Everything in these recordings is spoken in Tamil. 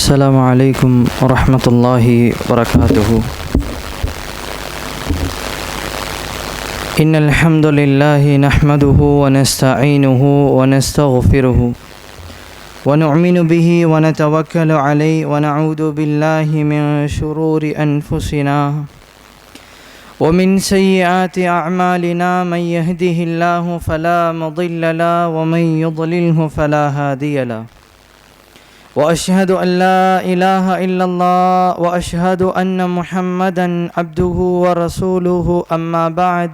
السلام عليكم ورحمة الله وبركاته. إن الحمد لله نحمده ونستعينه ونستغفره ونؤمن به ونتوكل عليه ونعوذ بالله من شرور أنفسنا ومن سيئات أعمالنا. من يهده الله فلا مضل له ومن يضلله فلا هادي له. وأشهد أن لا إله إلا الله وأشهد أن محمدا عبده ورسوله. أما بعد،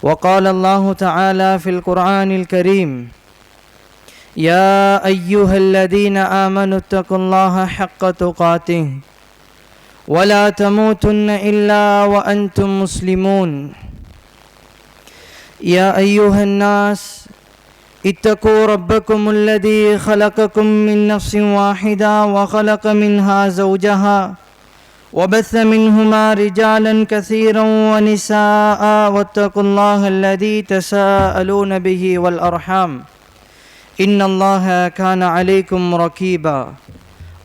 وقال الله تعالى في القرآن الكريم: يا أيها الذين آمنوا اتقوا الله حق تقاته ولا تموتن إلا وأنتم مسلمون. يا أيها الناس اتقوا ربكم الذي خلقكم من نفس واحدة وخلق منها زوجها وبث منهما رجالا كثيرا ونساء واتقوا الله الذي تساءلون به والأرحام إن الله كان عليكم رقيبا.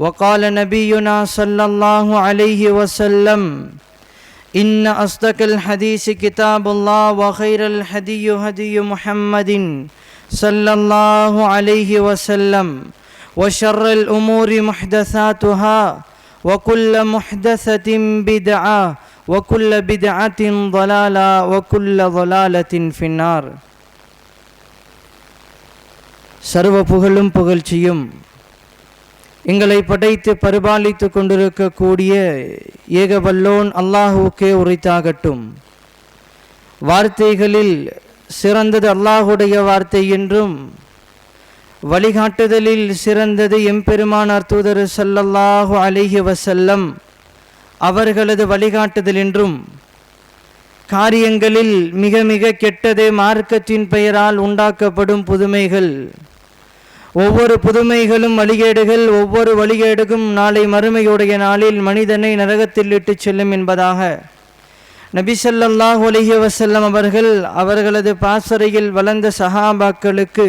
وقال نبينا صلى الله عليه وسلم: إن أصدق الحديث كتاب الله وخير الهدي هدي محمد صلى الله عليه وسلم وشر الأمور محدثاتها وكل محدثة بدعة وكل بدعة ضلالة وكل ضلالة في النار. சர்வ புகழும் புகழ்ச்சியும் எங்களை படைத்து பரிபாலித்து கொண்டிருக்கக்கூடிய ஏகவல்லோன் அல்லாஹுக்கே உரித்தாகட்டும். வார்த்தைகளில் சிறந்தது அல்லாஹுடைய வார்த்தை என்றும், வழிகாட்டுதலில் சிறந்தது எம்பெருமானார் தூதர் ஸல்லல்லாஹு அலைஹி வஸல்லம் அவர்களது வழிகாட்டுதல் என்றும், காரியங்களில் மிக மிக கெட்டது மார்க்கத்தின் பெயரால் உண்டாக்கப்படும் புதுமைகள், ஒவ்வொரு புதுமைகளும் வழிகேடுகள், ஒவ்வொரு வழிகேடுக்கும் நாளை மறுமையுடைய நாளில் மனிதனை நரகத்தில் இட்டு செல்லும் என்பதாக நபி ஸல்லல்லாஹு அலைஹி வஸல்லம் அவர்களது பாசறையில் வளர்ந்த சஹாபாக்களுக்கு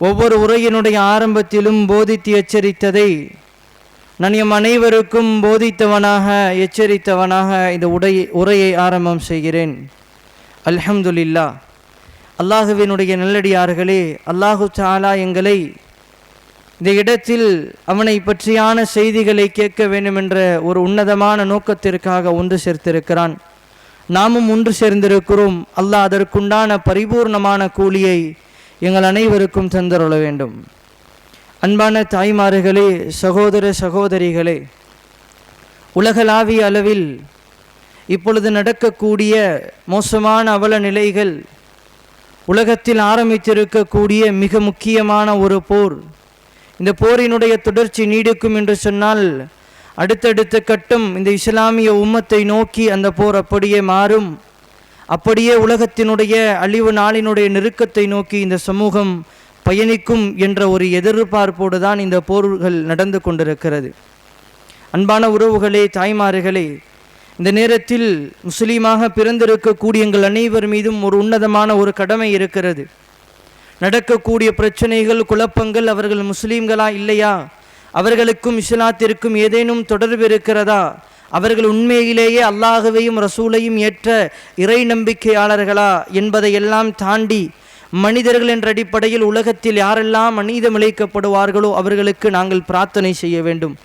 ஒவ்வொரு உரையினுடைய ஆரம்பத்திலும் போதித்து எச்சரித்ததை நான் எம் அனைவருக்கும் போதித்தவனாக எச்சரித்தவனாக இந்த உரையை ஆரம்பம் செய்கிறேன். அல்ஹம்துலில்லாஹ். அல்லாஹுவினுடைய நல்லடியார்களே, அல்லாஹு தஆலா எங்களை இந்த இடத்தில் அவனை பற்றியான செய்திகளை கேட்க வேண்டும் என்ற ஒரு உன்னதமான நோக்கத்திற்காக ஒன்று சேர்த்திருக்கிறான். நாமும் ஒன்று சேர்ந்திருக்கிறோம். அல்லாஹ் அதற்குண்டான பரிபூர்ணமான கூலியை எங்கள் அனைவருக்கும் தந்தருள வேண்டும். அன்பான தாய்மார்களே, சகோதர சகோதரிகளே, உலகளாவிய அளவில் இப்பொழுது நடக்கக்கூடிய மோசமான அவல நிலைகள், உலகத்தில் ஆரம்பித்திருக்கக்கூடிய மிக முக்கியமான ஒரு போர், இந்த போரினுடைய தொடர்ச்சி நீடிக்கும் என்று சொன்னால் அடுத்தடுத்த கட்டம் இந்த இஸ்லாமிய உம்மத்தை நோக்கி அந்த போர் அப்படியே மாறும். அப்படியே உலகத்தினுடைய அழிவு நாளினுடைய நெருக்கத்தை நோக்கி இந்த சமூகம் பயணிக்கும் என்ற ஒரு எதிர்பார்ப்போடு தான் இந்த போர்கள் நடந்து கொண்டிருக்கிறது. அன்பான உறவுகளே, தாய்மார்களே, இந்த நேரத்தில் முஸ்லீமாக பிறந்திருக்கக்கூடிய எங்கள் அனைவர் மீதும் ஒரு உன்னதமான ஒரு கடமை இருக்கிறது. நடக்கக்கூடிய பிரச்சனைகள், குழப்பங்கள், அவர்கள் முஸ்லீம்களா இல்லையா, அவர்களுக்கும் இஸ்லாத்திற்கும் ஏதேனும் தொடர்பு இருக்கிறதா, அவர்கள் உண்மையிலேயே அல்லாஹுவையும் ரசூலையும் ஏற்ற இறை நம்பிக்கையாளர்களா என்பதையெல்லாம் தாண்டி மனிதர்கள் என்ற அடிப்படையில் உலகத்தில் யாரெல்லாம் அநீதம் இழைக்கப்படுவார்களோ அவர்களுக்கு நாங்கள் பிரார்த்தனை செய்ய வேண்டும்.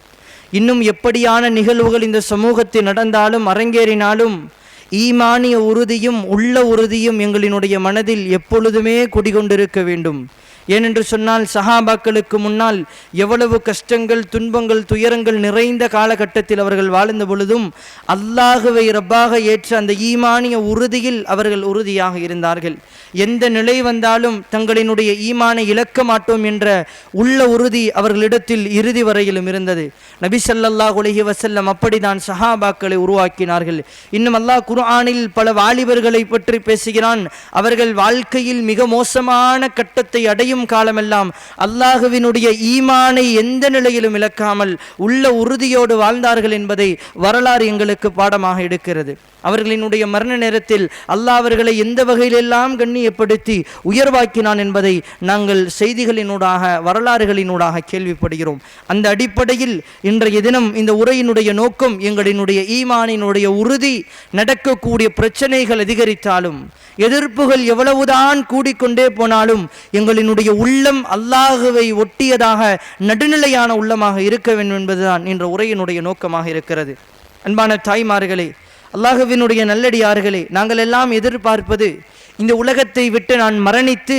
இன்னும் எப்படியான நிகழ்வுகள் இந்த சமூகத்தில் நடந்தாலும் அரங்கேறினாலும் ஈமானிய உறுதியும் உள்ள உறுதியும் எங்களினுடைய மனதில் எப்பொழுதுமே குடிகொண்டிருக்க வேண்டும். ஏனென்று சொன்னால் சஹாபாக்களுக்கு முன்னால் எவ்வளவு கஷ்டங்கள், துன்பங்கள், துயரங்கள் நிறைந்த காலகட்டத்தில் அவர்கள் வாழ்ந்த பொழுதும் அல்லாஹுவை ரப்பாக ஏற்ற அந்த ஈமானிய உறுதியில் அவர்கள் உறுதியாக இருந்தார்கள். எந்த நிலை வந்தாலும் தங்களினுடைய ஈமானை இழக்க மாட்டோம் என்ற உள்ள உறுதி அவர்களிடத்தில் இறுதி வரையிலும் இருந்தது. நபி ஸல்லல்லாஹு அலைஹி வஸல்லம் அப்படிதான் சஹாபாக்களை உருவாக்கினார்கள். இன்னும் அல்லாஹ் குர்ஆனில் பல வாலிபர்களை பற்றி பேசுகிறான். அவர்கள் வாழ்க்கையில் மிக மோசமான கட்டத்தை அடையும் காலமெல்லாம் அல்லாஹுவினுடைய ஈமானை எந்த நிலையிலும் இழக்காமல் உள்ள உறுதியோடு வாழ்ந்தார்கள் என்பதை வரலாறு எங்களுக்கு பாடமாக எடுக்கிறது. அவர்களினுடைய மரண நேரத்தில் அல்லாஹ் அவர்களை எந்த வகையிலெல்லாம் கண்ணியப்படுத்தி உயர்வாக்கினான் என்பதை நாங்கள் செய்திகளினூடாக வரலாறுகளினூடாக கேள்விப்படுகிறோம். அந்த அடிப்படையில் இன்றைய தினம் இந்த உரையினுடைய நோக்கம் எங்களினுடைய ஈமானினுடைய உறுதி, நடக்கக்கூடிய பிரச்சனைகள் அதிகரித்தாலும் எதிர்ப்புகள் எவ்வளவுதான் கூடிக்கொண்டே போனாலும் எங்களினுடைய உள்ளம் அல்லாஹுவை ஒட்டியதாக நடுநிலையான உள்ளமாக இருக்க வேண்டும் என்பதுதான் என்ற உரையினுடைய நோக்கமாக இருக்கிறது. அன்பான தாய்மார்களே, அல்லாஹுவினுடைய நல்லடியார்களே, நாங்கள் எல்லாம் எதிர்பார்ப்பது இந்த உலகத்தை விட்டு நான் மரணித்து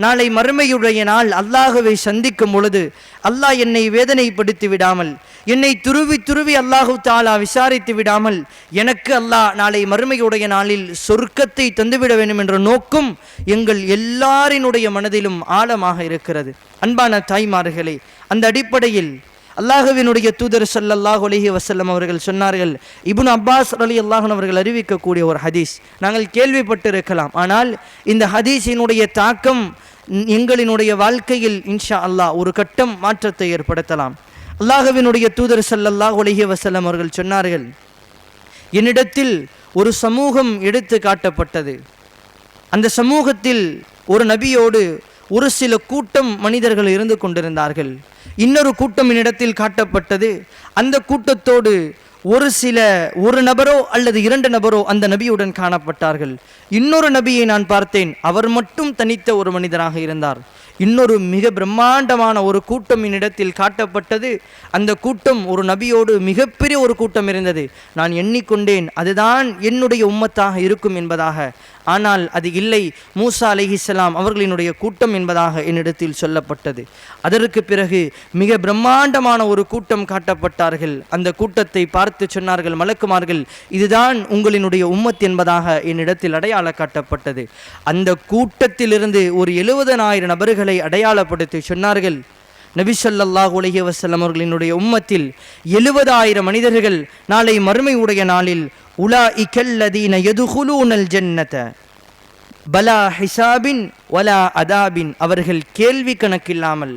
நாளை மறுமையுடைய நாள் அல்லாஹுவை சந்திக்கும் பொழுது அல்லாஹ் என்னை வேதனைப்படுத்தி விடாமல், என்னை துருவி துருவி அல்லாஹு தாலா விசாரித்து விடாமல் எனக்கு அல்லாஹ் நாளை மறுமையுடைய நாளில் சொர்க்கத்தை தந்துவிட வேண்டும் என்ற நோக்கம் எங்கள் எல்லாரினுடைய மனதிலும் ஆழமாக இருக்கிறது. அன்பான தாய்மார்களே, அந்த அடிப்படையில் அல்லாஹுவினுடைய தூதர் ஸல்லல்லாஹு அலைஹி வஸல்லம் அவர்கள் சொன்னார்கள். இப்னு அப்பாஸ் ரலியல்லாஹு அன்ஹு அவர்கள் அறிவிக்கக்கூடிய ஒரு ஹதீஸ் நாங்கள் கேள்விப்பட்டிருக்கலாம். ஆனால் இந்த ஹதீஸினுடைய தாக்கம் எங்களினுடைய வாழ்க்கையில் இன்ஷா அல்லாஹ் ஒரு கட்டம் மாற்றத்தை ஏற்படுத்தலாம். அல்லாஹுவினுடைய தூதர் ஸல்லல்லாஹு அலைஹி வஸல்லம் அவர்கள் சொன்னார்கள், என்னிடத்தில் ஒரு சமூகம் எடுத்து காட்டப்பட்டது. அந்த சமூகத்தில் ஒரு நபியோடு ஒரு சில கூட்டம் மனிதர்கள் இருந்து கொண்டிருந்தார்கள். இன்னொரு கூட்டம் என்னிடத்தில் காட்டப்பட்டது. அந்த கூட்டத்தோடு ஒரு நபரோ அல்லது 2 நபரோ அந்த நபியுடன் காணப்பட்டார்கள். இன்னொரு நபியை நான் பார்த்தேன், அவர் மட்டும் தனித்த ஒரு மனிதராக இருந்தார். இன்னொரு மிக பிரம்மாண்டமான ஒரு கூட்டம் என்னிடத்தில் காட்டப்பட்டது. அந்த கூட்டம் ஒரு நபியோடு மிகப்பெரிய ஒரு கூட்டம் இருந்தது. நான் எண்ணிக்கொண்டேன் அதுதான் என்னுடைய உம்மத்தாக இருக்கும் என்பதாக. ஆனால் அது இல்லை, மூசா அலைஹிஸ்ஸலாம் அவர்களினுடைய கூட்டம் என்பதாக என்னிடத்தில் சொல்லப்பட்டது. அதற்கு பிறகு மிக பிரம்மாண்டமான ஒரு கூட்டம் காட்டப்பட்டார்கள். அந்த கூட்டத்தை பார்த்து சொன்னார்கள் மலக்குமார்கள், இதுதான் உங்களினுடைய உம்மத் என்பதாக என்னிடத்தில் அடையாள காட்டப்பட்டது. அந்த கூட்டத்திலிருந்து ஒரு 70,000 நபர்களை அடையாளப்படுத்தி சொன்னார்கள், நபி ஸல்லல்லாஹு அலைஹி வஸல்லம் அவர்களினுடைய உம்மத்தில் 70,000 மனிதர்கள் நாளை மறுமையுடைய நாளில் உலாஇகல்லதீன யதுகுலூனல் ஜன்னத பலா ஹிசாபின் வலா அதாபின், அவர்கள் கேள்வி கணக்கில்லாமல்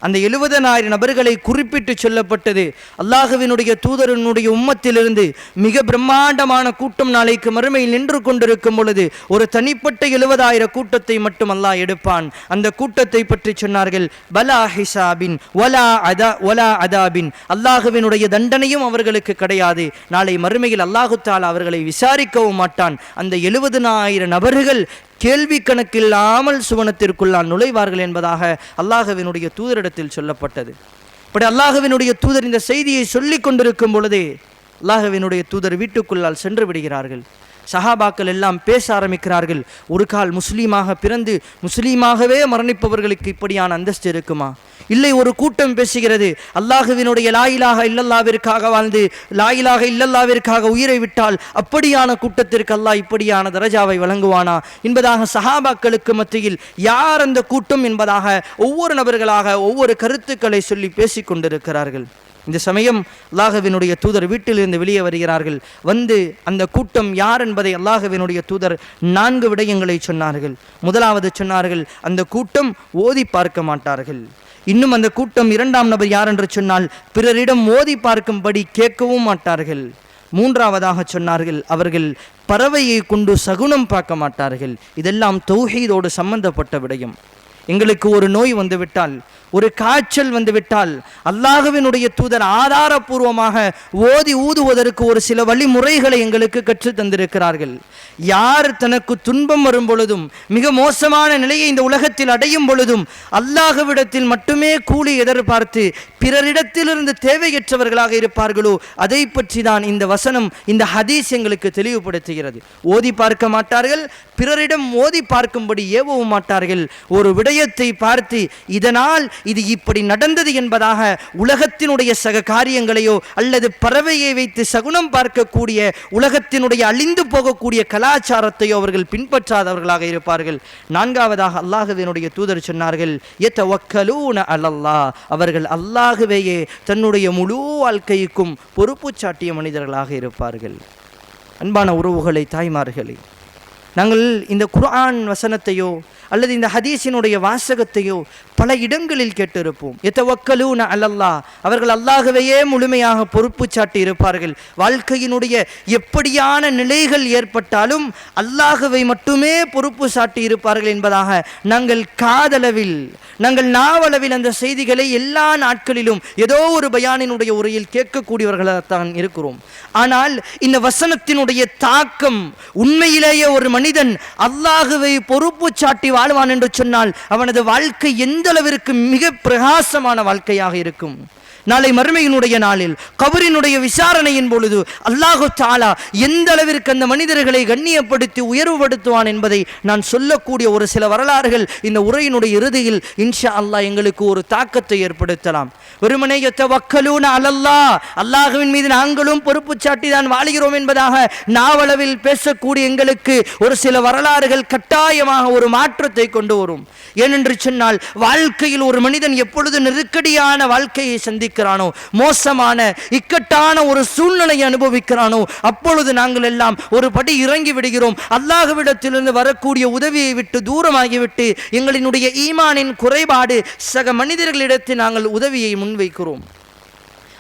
அந்த 70,000 நபர்களை குறிப்பிட்டு சொல்லப்பட்டது. அல்லாஹுவினுடைய தூதரனுடைய உம்மத்திலிருந்து மிக பிரம்மாண்டமான கூட்டம் நாளைக்கு மறுமையில் நின்று கொண்டிருக்கும் பொழுது ஒரு தனிப்பட்ட 70,000 கூட்டத்தை மட்டும் அல்லாஹ் எடுப்பான். அந்த கூட்டத்தை பற்றி சொன்னார்கள், பலா ஹிசாபின் வலா அதாபின், அல்லாஹுவினுடைய தண்டனையும் அவர்களுக்கு கிடையாது. நாளை மறுமையில் அல்லாஹு தஆலா அவர்களை விசாரிக்கவும் மாட்டான். அந்த 70,000 நபர்கள் கேள்வி கணக்கில்லாமல் சுவனத்திற்குள்ளால் நுழைவார்கள் என்பதாக அல்லாஹுவினுடைய தூதரிடத்தில் சொல்லப்பட்டது. இப்படி அல்லாஹுவினுடைய தூதர் இந்த செய்தியை சொல்லிக் கொண்டிருக்கும் பொழுதே அல்லாஹுவினுடைய தூதர் வீட்டுக்குள்ளால் சென்று விடுகிறார்கள். சஹாபாக்கள் எல்லாம் பேச ஆரம்பிக்கிறார்கள். ஒரு கால் முஸ்லீமாக பிறந்து முஸ்லீமாகவே மரணிப்பவர்களுக்கு இப்படியான அந்தஸ்து இருக்குமா? இல்லை, ஒரு கூட்டம் பேசுகிறது, அல்லாஹுவினுடைய லா இலாஹா இல்லல்லாஹ்விற்காக வாழ்ந்து லா இலாஹா இல்லல்லாஹ்விற்காக உயிரை விட்டால் அப்படியான கூட்டத்திற்கு அல்லாஹ் இப்படியான தரஜாவை வழங்குவானா என்பதாக சஹாபாக்களுக்கு மத்தியில் யார் அந்த கூட்டம் என்பதாக ஒவ்வொரு நபர்களாக ஒவ்வொரு கருத்துக்களை சொல்லி பேசிக் கொண்டிருக்கிறார்கள். இந்த சமயம் அல்லாஹுவினுடைய தூதர் வீட்டிலிருந்து வெளியே வருகிறார்கள். வந்து அந்த கூட்டம் யார் என்பதை அல்லாஹுவினுடைய தூதர் 4 விடயங்களை சொன்னார்கள். முதலாவது சொன்னார்கள், அந்த கூட்டம் ஓதி பார்க்க மாட்டார்கள். இன்னும் அந்த கூட்டம் 2ஆம் நபர் யார் என்று சொன்னால் பிறரிடம் ஓதி பார்க்கும்படி கேட்கவும் மாட்டார்கள். 3ஆவதாக சொன்னார்கள், அவர்கள் பறவையை கொண்டு சகுனம் பார்க்க மாட்டார்கள். இதெல்லாம் தௌஹீதோடு சம்பந்தப்பட்ட விடயம். எங்களுக்கு ஒரு நோய் வந்துவிட்டால், ஒரு காய்ச்சல் வந்துவிட்டால் அல்லாஹுவினுடைய தூதர் ஆதாரபூர்வமாக ஓதி ஊதுவதற்கு ஒரு சில வழிமுறைகளை எங்களுக்கு கற்று தந்திருக்கிறார்கள். யார் தனக்கு துன்பம் வரும் பொழுதும் மிக மோசமான நிலையை இந்த உலகத்தில் அடையும் பொழுதும் அல்லாஹுவிடத்தில் மட்டுமே கூலி எதிர்பார்த்து பிறரிடத்திலிருந்து தேவையற்றவர்களாக இருப்பார்களோ அதை பற்றி தான் இந்த வசனம், இந்த ஹதீஸ் எங்களுக்கு தெளிவுபடுத்துகிறது. ஓதி பார்க்க மாட்டார்கள், பிறரிடம் ஓதி பார்க்கும்படி ஏவவும் மாட்டார்கள். ஒரு விடயத்தை பார்த்து இதனால் இது இப்படி நடந்தது என்பதாக உலகத்தினுடைய சக காரியங்களையோ அல்லது பறவையை வைத்து சகுனம் பார்க்கக்கூடிய உலகத்தினுடைய அழிந்து போகக்கூடிய கலாச்சாரத்தையோ அவர்கள் பின்பற்றாதவர்களாக இருப்பார்கள். 4ஆவதாக அல்லாஹுவினுடைய தூதர் சொன்னார்கள், யதவக்கலூன அலல்லாஹ், அவர்கள் அல்லாஹுவையே தன்னுடைய முழு வாழ்க்கைக்கும் பொறுப்பு சாட்டிய மனிதர்களாக இருப்பார்கள். அன்பான உறவுகளை, தாய்மார்களே, நாங்கள் இந்த குர்ஆன் வசனத்தையோ அல்லது இந்த ஹதீஸினுடைய வாசகத்தையோ பல இடங்களில் கேட்டிருப்போம். யதவக்கலூன அலல்லாஹ், அவர்கள் அல்லாஹ்வையே முழுமையாக பொறுப்பு சாட்டி இருப்பார்கள். வாழ்க்கையினுடைய எப்படியான நிலைகள் ஏற்பட்டாலும் அல்லாஹ்வை மட்டுமே பொறுப்பு சாட்டி இருப்பார்கள் என்பதாக நாங்கள் காதளவில், நாங்கள் நாவளவில் அந்த செய்திகளை எல்லா நாட்களிலும் ஏதோ ஒரு பயானினுடைய உரையில் கேட்கக்கூடியவர்களாகத்தான் இருக்கிறோம். ஆனால் இந்த வசனத்தினுடைய தாக்கம், உண்மையிலேயே ஒரு மனிதன் அல்லாஹ்வை பொறுப்பு சாட்டி வாழ்வான் என்று சொன்னால் அவனது வாழ்க்கை எந்த அளவிற்கு மிக பிரகாசமான வாழ்க்கையாக இருக்கும். நாளை மறுமையினுடைய நாளில் கபரினுடைய விசாரணையின் பொழுது அல்லாஹு தஆலா எந்த அளவிற்கு அந்த மனிதர்களை கண்ணியப்படுத்தி உயர்வுபடுத்துவான் என்பதை நான் சொல்லக்கூடிய ஒரு சில வரலாறுகள் இந்த உரையினுடைய இறுதியில் இன்ஷா அல்லாஹ் எங்களுக்கு ஒரு தாக்கத்தை ஏற்படுத்தலாம். வெறுமனே யதவக்கலூன அலல்லாஹ், அல்லாஹ்வின் மீது நாங்களும் பொறுப்பு சாட்டி தான் வாழுகிறோம் என்பதாக நாவளவில் பேசக்கூடிய எங்களுக்கு ஒரு சில வரலாறுகள் கட்டாயமாக ஒரு மாற்றத்தை கொண்டு வரும். ஏனென்று சொன்னால் வாழ்க்கையில் ஒரு மனிதன் எப்பொழுது நெருக்கடியான வாழ்க்கையை சந்திக்கிறானோ, மோசமான இக்கட்டான ஒரு சூழ்நிலையை அனுபவிக்கிறானோ, அப்பொழுது நாங்கள் எல்லாம் ஒரு படி இறங்கி விடுகிறோம். அல்லாஹ்விடத்திலிருந்து வரக்கூடிய உதவியை விட்டு தூரமாகிவிட்டு எங்களினுடைய ஈமானின் குறைபாடு சக மனிதர்களிடத்தில் நாங்கள் உதவியை முன்வைக்கிறோம்.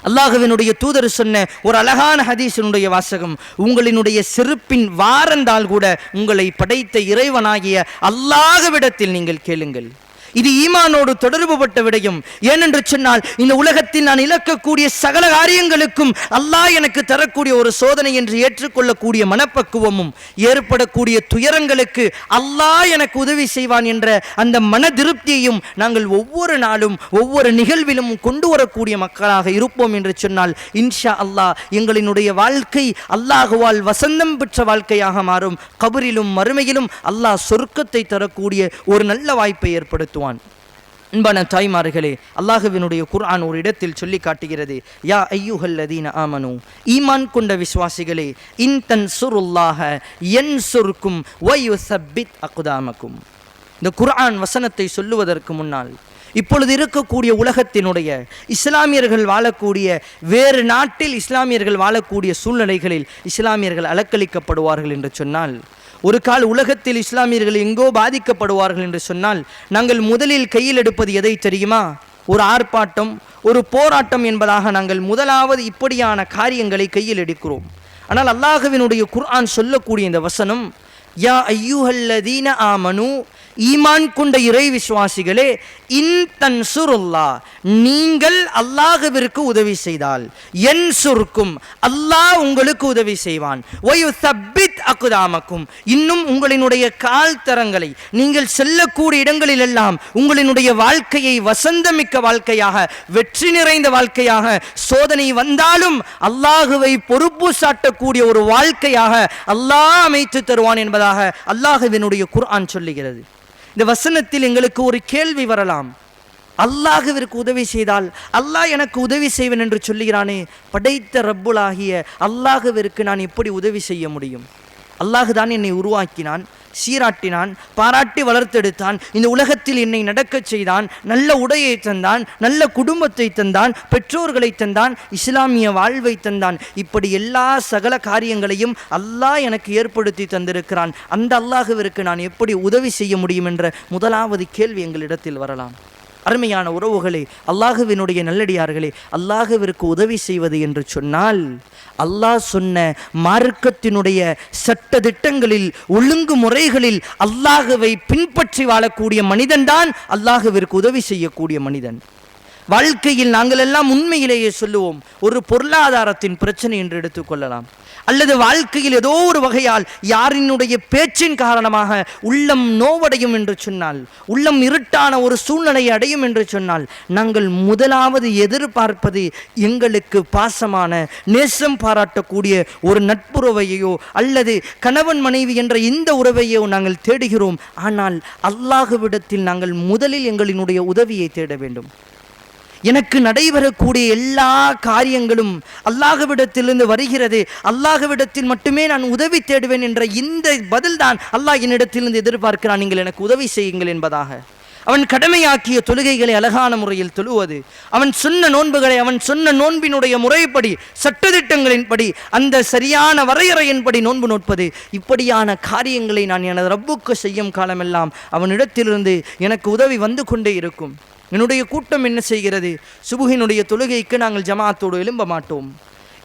அல்லாஹ்வினுடைய தூதர் சொன்ன ஒரு அழகான ஹதீஸினுடைய வாசகம், உங்களினுடைய செருப்பின் வாரந்தால் கூட உங்களை படைத்த இறைவனாகிய அல்லாஹ்விடத்தில் நீங்கள் கேளுங்கள். இது ஈமானோடு தொடர்புபட்ட விடயம். ஏனென்று சொன்னால் இந்த உலகத்தில் நான் இழக்கக்கூடிய சகல காரியங்களுக்கும் அல்லாஹ் எனக்கு தரக்கூடிய ஒரு சோதனை என்று ஏற்றுக்கொள்ளக்கூடிய மனப்பக்குவமும், ஏற்படக்கூடிய துயரங்களுக்கு அல்லாஹ் எனக்கு உதவி செய்வான் என்ற அந்த மன திருப்தியையும் நாங்கள் ஒவ்வொரு நாளும் ஒவ்வொரு நிகழ்விலும் கொண்டு வரக்கூடிய மக்களாக இருப்போம் என்று சொன்னால் இன்ஷா அல்லாஹ் எங்களினுடைய வாழ்க்கை அல்லாஹுவால் வசந்தம் பெற்ற வாழ்க்கையாக மாறும். கபரிலும் மறுமையிலும் அல்லாஹ் சொர்க்கத்தை தரக்கூடிய ஒரு நல்ல வாய்ப்பை ஏற்படுத்தும். அன்பான தாய்மார்களே, அல்லாஹ்வினுடைய குர்ஆன் ஒரு இடத்தில் சொல்லி காட்டுகிறது, யா அய்யுஹல்லதீன ஆமனு, ஈமான் கொண்ட விசுவாசிகளே, இன் தன்சுருல்லாஹ யன்சுர்கும் வ யுஸப்பித் அக்தாமக்கும். இந்த குர்ஆன் வசனத்தை சொல்லுவதற்கு முன்னால் இப்பொழுது இருக்கக்கூடிய உலகத்தினுடைய இஸ்லாமியர்கள் வாழக்கூடிய வேறு நாட்டில் இஸ்லாமியர்கள் வாழக்கூடிய சூழ்நிலைகளில் இஸ்லாமியர்கள் அலக்களிக்கப்படுவார்கள் என்று சொன்னால், ஒரு கால் உலகத்தில் இஸ்லாமியர்கள் எங்கோ பாதிக்கப்படுவார்கள் என்று சொன்னால் நாங்கள் முதலில் கையில் எடுப்பது எதை தெரியுமா? ஒரு ஆர்ப்பாட்டம், ஒரு போராட்டம் என்பதாக நாங்கள் முதலாவது இப்படியான காரியங்களை கையில் எடுக்கிறோம். ஆனால் அல்லாஹ்வினுடைய குர்ஆன் சொல்லக்கூடிய இந்த வசனம், யா அய்யுஹல்லதீன ஆமனு, ஈமான் கொண்ட இறை விசுவாசிகளே, இன் தன்சுருல்லாஹ், நீங்கள் அல்லாஹ்விற்கு உதவி செய்தால், யன்சுர்கும், அல்லாஹ் உங்களுக்கு உதவி செய்வான், வ யுஸப்பித் அக்தாமக்கும், இன்னும் உங்களினுடைய கால் தரங்களை நீங்கள் செல்லக்கூடிய இடங்களில் எல்லாம் உங்களினுடைய வாழ்க்கையை வசந்தமிக்க வாழ்க்கையாக, வெற்றி நிறைந்த வாழ்க்கையாக, சோதனை வந்தாலும் அல்லாஹ்வை பொறுப்பு சாட்டக்கூடிய ஒரு வாழ்க்கையாக அல்லாஹ் அமைத்து தருவான் என்பதாக அல்லாஹ்வினுடைய குர்ஆன் சொல்லுகிறது. இந்த வசனத்தில் எங்களுக்கு ஒரு கேள்வி வரலாம், அல்லாஹ்விற்கு உதவி செய்தால் அல்லாஹ் எனக்கு உதவி செய்வேன் என்று சொல்லுகிறானே, படைத்த ரப்புலாகிய அல்லாஹ்விற்கு நான் எப்படி உதவி செய்ய முடியும்? அல்லாஹ் தான் என்னை உருவாக்கினான், சீராட்டினான், பாராட்டி வளர்த்தெடுத்தான், இந்த உலகத்தில் என்னை நடக்கச் செய்தான், நல்ல உடையை தந்தான், நல்ல குடும்பத்தை தந்தான், பெற்றோர்களை தந்தான், இஸ்லாமிய வாழ்வை தந்தான். இப்படி எல்லா சகல காரியங்களையும் அல்லாஹ் எனக்கு ஏற்படுத்தி தந்திருக்கிறான். அந்த அல்லாஹ்விற்கு நான் எப்படி உதவி செய்ய முடியும் என்ற முதலாவது கேள்வி எங்களிடத்தில் வரலாம். அருமையான உறவுகளே, அல்லாஹ்வினுடைய நல்லடியார்களே, அல்லாஹ்விற்கு உதவி செய்வது என்று சொன்னால் அல்லாஹ் சொன்ன மார்க்கத்தினுடைய சட்ட திட்டங்களில், ஒழுங்குமுறைகளில் அல்லாஹ்வை பின்பற்றி வாழக்கூடிய மனிதன்தான் அல்லாஹ்விற்கு உதவி செய்யக்கூடிய மனிதன். வாழ்க்கையில் நாங்கள் எல்லாம் உண்மையிலேயே சொல்லுவோம், ஒரு பொருளாதாரத்தின் பிரச்சனை என்று எடுத்துக்கொள்ளலாம், அல்லது வாழ்க்கையில் ஏதோ ஒரு வகையால் யாரினுடைய பேச்சின் காரணமாக உள்ளம் நோவடையும் என்று சொன்னால், உள்ளம் இருட்டான ஒரு சூழ்நிலையை அடையும் என்று சொன்னால், நாங்கள் முதலாவது எதிர்பார்ப்பது எங்களுக்கு பாசமான, நேசம் பாராட்டக்கூடிய ஒரு நட்புறவையோ அல்லது கணவன் மனைவி என்ற இந்த உறவையோ நாங்கள் தேடுகிறோம். ஆனால் அல்லாஹ்விடத்தில் நாங்கள் முதலில் எங்களினுடைய உதவியை தேட வேண்டும். எனக்கு நடைபெறக்கூடிய எல்லா காரியங்களும் அல்லாஹ்விடத்திலிருந்து வருகிறது, அல்லாஹ்விடத்தில் மட்டுமே நான் உதவி தேடுவேன் என்ற இந்த பதில்தான் அல்லாஹ் என்னிடத்திலிருந்து எதிர்பார்க்கிறான், நீங்கள் எனக்கு உதவி செய்யுங்கள் என்பதாக. அவன் கடமையாக்கிய தொழுகைகளை அழகான முறையில் தொழுவது, அவன் சொன்ன நோன்புகளை அவன் சொன்ன நோன்பினுடைய முறைப்படி சட்டதிட்டங்களின்படி அந்த சரியான வரையறையின்படி நோன்பு நோட்பது, இப்படியான காரியங்களை நான் எனது ரப்புக்கு செய்யும் காலமெல்லாம் அவனிடத்திலிருந்து எனக்கு உதவி வந்து கொண்டே இருக்கும். என்னுடைய கூட்டம் என்ன செய்கிறது? சுபுகினுடைய தொழுகைக்கு நாங்கள் ஜமாத்தோடு எழும்ப மாட்டோம்.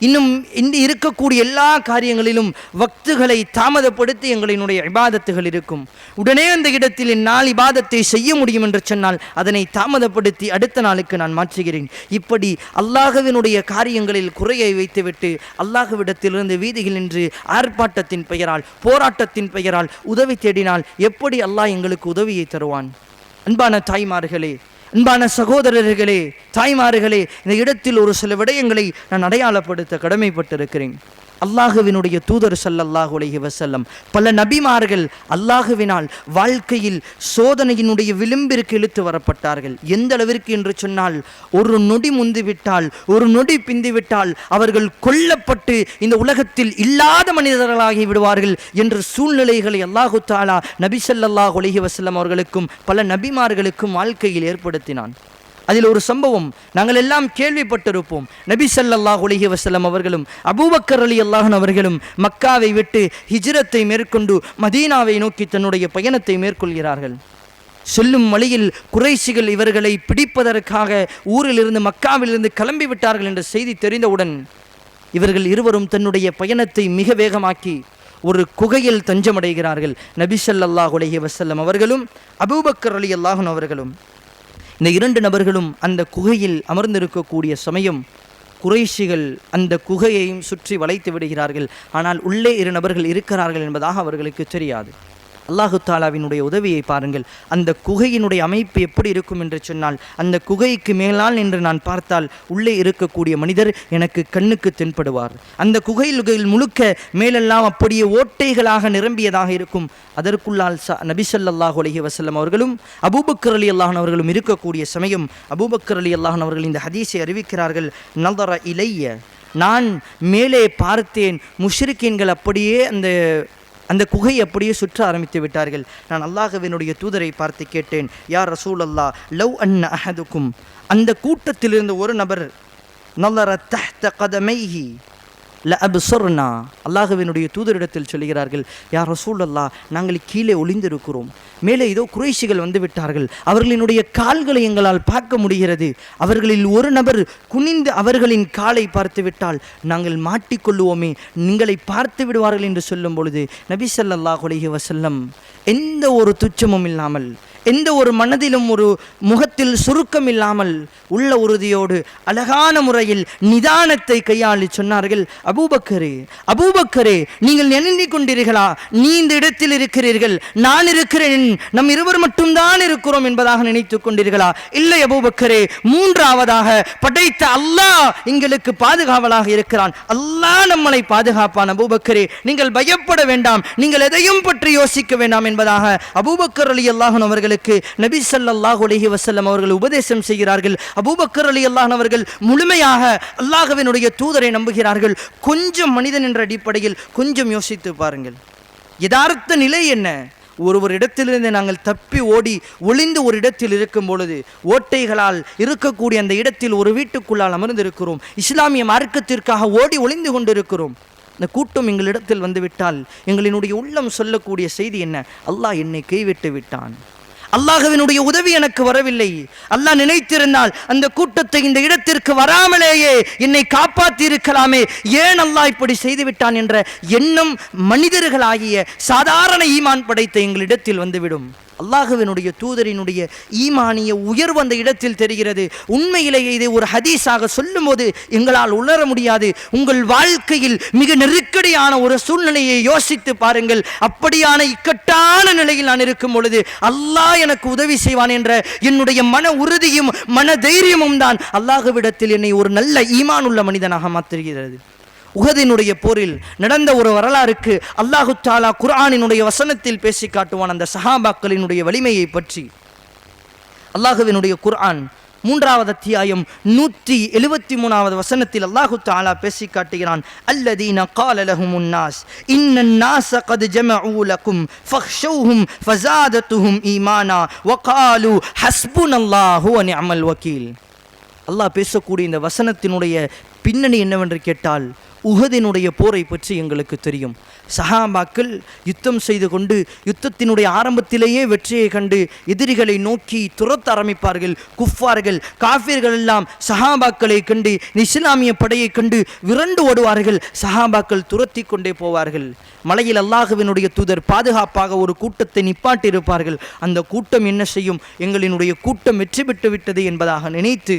இன்னும் இந்த இருக்கக்கூடிய எல்லா காரியங்களிலும் வக்துகளை தாமதப்படுத்தி எங்களினுடைய இபாதத்துகள் இருக்கும். உடனே அந்த இடத்தில் என்னால் இபாதத்தை செய்ய முடியும் என்று சொன்னால் அதனை தாமதப்படுத்தி அடுத்த நாளுக்கு நான் மாற்றுகிறேன். இப்படி அல்லாஹ்வினுடைய காரியங்களில் குறையை வைத்துவிட்டு அல்லாஹ்விடத்திலிருந்து வீதியில் நின்று ஆர்ப்பாட்டத்தின் பெயரால் போராட்டத்தின் பெயரால் உதவி தேடினால் எப்படி அல்லாஹ் எங்களுக்கு உதவியை தருவான்? அன்பான தாய்மார்களே, அன்பான சகோதரர்களே, தாய்மார்களே, இந்த இடத்தில் ஒரு சில விடயங்களை நான் அடையாளப்படுத்த கடமைப்பட்டிருக்கிறேன். அல்லாஹுவினுடைய தூதர் ஸல்லல்லாஹு அலைஹி வஸல்லம் பல நபிமார்கள் அல்லாஹுவினால் வாழ்க்கையில் சோதனையினுடைய விளிம்பிற்கு இழுத்து வரப்பட்டார்கள். எந்த அளவிற்கு என்று சொன்னால், ஒரு நொடி முந்திவிட்டால், ஒரு நொடி பிந்திவிட்டால் அவர்கள் கொல்லப்பட்டு இந்த உலகத்தில் இல்லாத மனிதர்களாகி விடுவார்கள் என்ற சூழ்நிலைகளை அல்லாஹு தஆலா நபி ஸல்லல்லாஹு அலைஹி வஸல்லம் அவர்களுக்கும் பல நபிமார்களுக்கும் வாழ்க்கையில் ஏற்படுத்தினான். அதில் ஒரு சம்பவம் நாங்கள் எல்லாம் கேள்விப்பட்டிருப்போம். நபி ஸல்லல்லாஹு அலைஹி வஸல்லம் அவர்களும் அபூபக்கர் ரலியல்லாஹு அன்ஹு அவர்களும் மக்காவை விட்டு ஹிஜ்ரத்தை மேற்கொண்டு மதீனாவை நோக்கி தன்னுடைய பயணத்தை மேற்கொள்கிறார்கள். செல்லும் வழியில் குறைஷிகள் இவர்களை பிடிப்பதற்காக ஊரிலிருந்து மக்காவிலிருந்து கிளம்பி விட்டார்கள் என்ற செய்தி தெரிந்தவுடன் இவர்கள் இருவரும் தன்னுடைய பயணத்தை மிக வேகமாக்கி ஒரு குகையில் தஞ்சமடைகிறார்கள். நபி ஸல்லல்லாஹு அலைஹி வஸல்லம் அவர்களும் அபூபக்கர் ரலியல்லாஹு அன்ஹு அவர்களும். இந்த இரண்டு நபர்களும் அந்த குகையில் அமர்ந்திருக்கக்கூடிய சமயம் குறைஷிகள் அந்த குகையையும் சுற்றி வளைத்து விடுகிறார்கள். ஆனால் உள்ளே இரு நபர்கள் இருக்கிறார்கள் என்பதாக அவர்களுக்கு தெரியாது. அல்லாஹு தாலாவினுடைய உதவியை பாருங்கள். அந்த குகையினுடைய அமைப்பு எப்படி இருக்கும் என்று சொன்னால், அந்த குகைக்கு மேலால் நின்று நான் பார்த்தால் உள்ளே இருக்கக்கூடிய மனிதர் எனக்கு கண்ணுக்கு தென்படுவார். அந்த குகையில் முழுக்க மேலெல்லாம் அப்படியே ஓட்டைகளாக நிரம்பியதாக இருக்கும். அதற்குள்ளால் நபி ஸல்லல்லாஹு அலைஹி வஸல்லம் அவர்களும் அபூபக்கர் ரலியல்லாஹு அன்ஹு அவர்களும் இருக்கக்கூடிய சமயம் அபூபக்கர் ரலியல்லாஹு அன்ஹு அவர்கள் இந்த ஹதீஸை அறிவிக்கிறார்கள். நதர இலைய, நான் மேலே பார்த்தேன், முஷ்ரிக்கீன்கள் அப்படியே அந்த குகை அப்படியே சுற்ற ஆரம்பித்து விட்டார்கள். நான் அல்லாஹ்வினுடைய தூதரை பார்த்து கேட்டேன், யா ரசூலல்லாஹ், லவ் அன்ன அஹதுக்கும், அந்த கூட்டத்திலிருந்து ஒரு நபர் நலர தஹ்த கதமைஹி லஅப்ஸர்னா, அல்லாஹ்வினுடைய தூதரிடத்தில் சொல்கிறார்கள், யா ரசூலல்லாஹ், நாங்கள் கீழே ஒளிந்திருக்கிறோம், மேலே இதோ குறைஷிகள் வந்து விட்டார்கள், அவர்களினுடைய கால்களை எங்களால் பார்க்க முடிகிறது, அவர்களில் ஒரு நபர் குனிந்து அவர்களின் காலை பார்த்து விட்டால் நாங்கள் மாட்டிக்கொள்ளுவோமே, நீங்களை பார்த்து விடுவார்கள் என்று சொல்லும் பொழுது நபி ஸல்லல்லாஹு அலைஹி வஸல்லம் எந்த ஒரு துச்சமும் இல்லாமல், எந்த ஒரு மனதிலும் ஒரு முகத்தில் சுருக்கம் இல்லாமல் உள்ள உறுதியோடு அழகான முறையில் நிதானத்தை கையாளி சொன்னார்கள், அபூபக்கரே, அபூபக்கரே, நீங்கள் எண்ணிக் கொண்டீர்களா நீ இந்த இடத்தில் இருக்கிறீர்கள், நான் இருக்கிறேன், நம் இருவர் மட்டும்தான் இருக்கிறோம் என்பதாக நினைத்துக் கொண்டீர்களா? இல்லை அபூபக்கரே, மூன்றாவதாக படைத்த அல்லாஹ் எங்களுக்கு பாதுகாவலாக இருக்கிறான், அல்லாஹ் நம்மளை பாதுகாப்பான். அபூபக்கரே, நீங்கள் பயப்பட வேண்டாம், நீங்கள் எதையும் பற்றி யோசிக்க வேண்டாம் என்பதாக அபூபக்கர் ரலியல்லாஹு அன்ஹு அவர்களுக்கு நபி ஸல்லல்லாஹு அலைஹி வஸல்லம் அவர்கள் உபதேசம் செய்கிறார்கள். அபூபக்கர் ரலியல்லாஹு அன்ஹு அவர்கள் முழுமையாக அல்லாஹ்வினுடைய தூதரை நம்புகிறார்கள். கொஞ்சம் மனிதன் என்ற அடிப்படையில் கொஞ்சம் யோசித்து பாருங்கள், யதார்த்த நிலை என்ன? ஒரு இடத்திலிருந்து நாங்கள் தப்பி ஓடி ஒளிந்து ஒரு இடத்தில் இருக்கும் பொழுது ஓட்டைகளால் இருக்கக்கூடிய அந்த இடத்தில் ஒரு வீட்டுக்குள்ளால் அமர்ந்திருக்கிறோம், இஸ்லாமிய மார்க்கத்திற்காக ஓடி ஒளிந்து கொண்டிருக்கிறோம். இந்த கூட்டம் எங்களிடத்தில் வந்துவிட்டால் எங்களினுடைய உள்ளம் சொல்லக்கூடிய செய்தி என்ன? அல்லாஹ் என்னை கைவிட்டு விட்டான், அல்லாஹ்வினுடைய உதவி எனக்கு வரவில்லை. அல்லாஹ் நினைத்திருந்தால் அந்த கூட்டத்தை இந்த இடத்திற்கு வராமலேயே என்னை காப்பாற்றி இருக்கலாமே, ஏன் அல்லாஹ் இப்படி செய்துவிட்டான் என்ற எண்ணம் மனிதர்களாகிய சாதாரண ஈமான் படைத்த எங்களிடத்தில் வந்துவிடும். அல்லாஹ்வினுடைய தூதரினுடைய ஈமானிய உயர்வு அந்த இடத்தில் தெரிகிறது. உண்மையிலேயே இதை ஒரு ஹதீஸாக சொல்லும் போது எங்களால் உணர முடியாது. உங்கள் வாழ்க்கையில் மிக நெருக்கடியான ஒரு சூழ்நிலையை யோசித்து பாருங்கள். அப்படியான இக்கட்டான நிலையில் நான் இருக்கும் பொழுது அல்லாஹ் எனக்கு உதவி செய்வான் என்ற என்னுடைய மன உறுதியும் மன தைரியமும் தான் அல்லாஹ்விடத்தில் என்னை ஒரு நல்ல ஈமான் உள்ள மனிதனாக மாற்றுகிறது. உஹதினுடைய போரில் நடந்த ஒரு வரலாறுக்கு அல்லாஹு தஆலா குர்ஆனினுடைய வசனத்தில் பேசி காட்டுவான் அந்த சஹாபாக்களினுடைய வலிமையை பற்றி. அல்லாஹ்வினுடைய குர்ஆன் 3வது அத்தியாயம் 173வது வசனத்தில் அல்லாஹு தஆலா பேசி காட்டுகிறான். அல்லதீன கால லஹுமுன் நாஸ் இன்னன் நாஸ கத் ஜமஉ லகும் ஃபக்ஷௌஹும் ஃபஸாதத்துஹும் ஈமானா வகாலு ஹஸ்புனல்லாஹு வ நிஅமல் வக்கீல். அல்லாஹ் பேசக்கூடிய இந்த வசனத்தினுடைய பின்னணி என்னவென்று கேட்டால், உஹதினுடைய போரை பற்றி எங்களுக்கு தெரியும். சஹாபாக்கள் யுத்தம் செய்து கொண்டு யுத்தத்தினுடைய ஆரம்பத்திலேயே வெற்றியை கண்டு எதிரிகளை நோக்கி துரத்த ஆரம்பிப்பார்கள். குஃபார்கள் காஃபிர்கள் எல்லாம் சஹாபாக்களை கண்டு இஸ்லாமிய படையை கண்டு விரண்டு ஓடுவார்கள். சஹாபாக்கள் துரத்தி கொண்டே போவார்கள். மலையில் அல்லாஹ்வினுடைய தூதர் பாதுகாப்பாக ஒரு கூட்டத்தை நிப்பாட்டி இருப்பார்கள். அந்த கூட்டம் என்ன செய்யும்? எங்களினுடைய கூட்டம் வெற்றி பெற்று விட்டது என்பதாக நினைத்து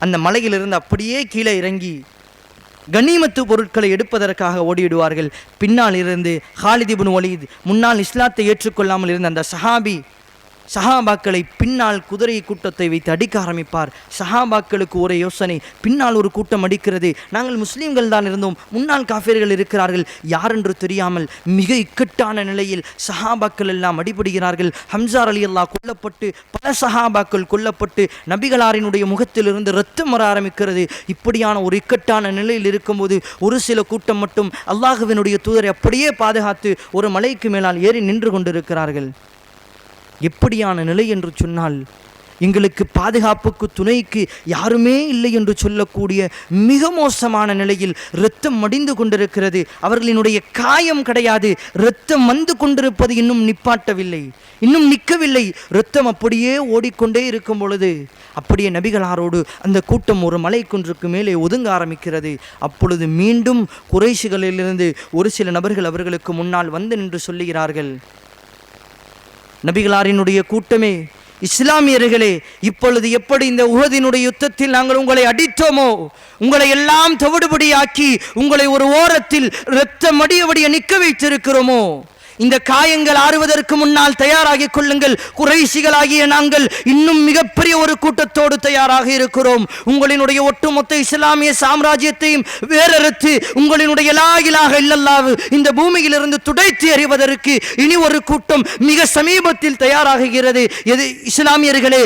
அந்த மலையிலிருந்து அப்படியே கீழே இறங்கி கனிமத்து பொருட்களை எடுப்பதற்காக ஓடிவிடுவார்கள். பின்னால் இருந்து ஹாலித் இப்னு வலீத், முன்னால் இஸ்லாத்தை ஏற்றுக்கொள்ளாமல் இருந்த அந்த சஹாபாக்களை பின்னால் குதிரை கூட்டத்தை வைத்து அடிக்க ஆரம்பிப்பார். சஹாபாக்களுக்கு ஒரு யோசனை, பின்னால் ஒரு கூட்டம் அடிக்கிறது, நாங்கள் முஸ்லீம்கள் தான் இருந்தோம், முன்னால் காஃபிர்கள் இருக்கிறார்கள், யாரென்று தெரியாமல் மிக இக்கட்டான நிலையில் சஹாபாக்கள் எல்லாம் அடிபடுகிறார்கள். ஹம்ஸா ரலியல்லாஹு கொல்லப்பட்டு பல சஹாபாக்கள் கொல்லப்பட்டு நபிகளாரினுடைய முகத்திலிருந்து இரத்தம் வர ஆரம்பிக்கிறது. இப்படியான ஒரு இக்கட்டான நிலையில் இருக்கும்போது ஒரு சில கூட்டம் மட்டும் அல்லாஹ்வினுடைய தூதரை அப்படியே பாதுகாத்து ஒரு மலைக்கு மேலால் ஏறி நின்று கொண்டிருக்கிறார்கள். எப்படியான நிலை என்று சொன்னால், எங்களுக்கு பாதுகாப்புக்கு துணைக்கு யாருமே இல்லை என்று சொல்லக்கூடிய மிக மோசமான நிலையில் இரத்தம் மடிந்து கொண்டிருக்கிறது. அவர்களினுடைய காயம் கிடையாது, இரத்தம் வந்து கொண்டிருப்பது இன்னும் நிப்பாட்டவில்லை, இன்னும் நிற்கவில்லை. இரத்தம் அப்படியே ஓடிக்கொண்டே இருக்கும் பொழுது அப்படியே நபிகளாரோடு அந்த கூட்டம் ஒரு மலை குன்றுக்கு மேலே ஒதுங்க ஆரம்பிக்கிறது. அப்பொழுது மீண்டும் குறைஷிகளிலிருந்து ஒரு சில நபர்கள் அவர்களுக்கு முன்னால் வந்து நின்று சொல்லுகிறார்கள், நபிகளாரினுடைய கூட்டமே, இஸ்லாமியர்களே, இப்பொழுது எப்படி இந்த உஹதினுடைய யுத்தத்தில் நாங்கள் உங்களை அடித்தோமோ, உங்களை எல்லாம் தவிடுபடியாக்கி உங்களை ஒரு ஓரத்தில் இரத்த மடியபடிய நிற்க வைத்திருக்கிறோமோ, இந்த காயங்கள் ஆறுவதற்கு முன்னால் தயாராகி கொள்ளுங்கள். குறைஷிகளாகிய நாங்கள் இன்னும் மிகப்பெரிய ஒரு கூட்டத்தோடு தயாராக இருக்கிறோம். உங்களினுடைய ஒட்டுமொத்த இஸ்லாமிய சாம்ராஜ்யத்தையும் வேறறுத்து உங்களினுடைய லா இலாஹ இல்லல்லாஹ் இந்த பூமியிலிருந்து துடைத்து எறிவதற்கு இனி ஒரு கூட்டம் மிக சமீபத்தில் தயாராகுகிறது. எது இஸ்லாமியர்களே,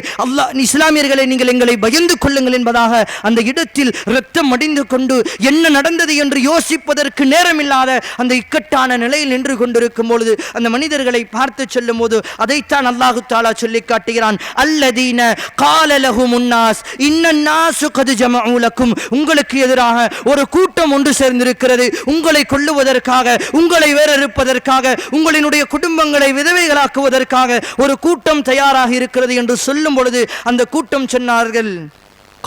இஸ்லாமியர்களே, நீங்கள் எங்களை பயந்து கொள்ளுங்கள் என்பதாக அந்த இடத்தில் இரத்தம் மடிந்து கொண்டு என்ன நடந்தது என்று யோசிப்பதற்கு நேரமில்லாத அந்த இக்கட்டான நிலையில் நின்று கொண்டிருக்கும் பொழுது அந்த மனிதர்களை பார்த்து சொல்லும் போது அதைத்தான் அல்லாஹு தஆலா சொல்லி காட்டுகிறான். அல்லதீன கால லஹுமுன் நாஸ் இன்னன் நாஸு கத் ஜமஉ லகும். உங்களுக்கு எதிராக ஒரு கூட்டம் ஒன்று சேர்ந்திருக்கிறது. உங்களை கொல்லுவதற்காக, உங்களை வேறறுப்பதற்காக, உங்களினுடைய குடும்பங்களை விதவைகளாக்குவதற்காக ஒரு கூட்டம் தயாராக இருக்கிறது என்று சொல்லும் பொழுது அந்த கூட்டம் சொன்னார்கள்,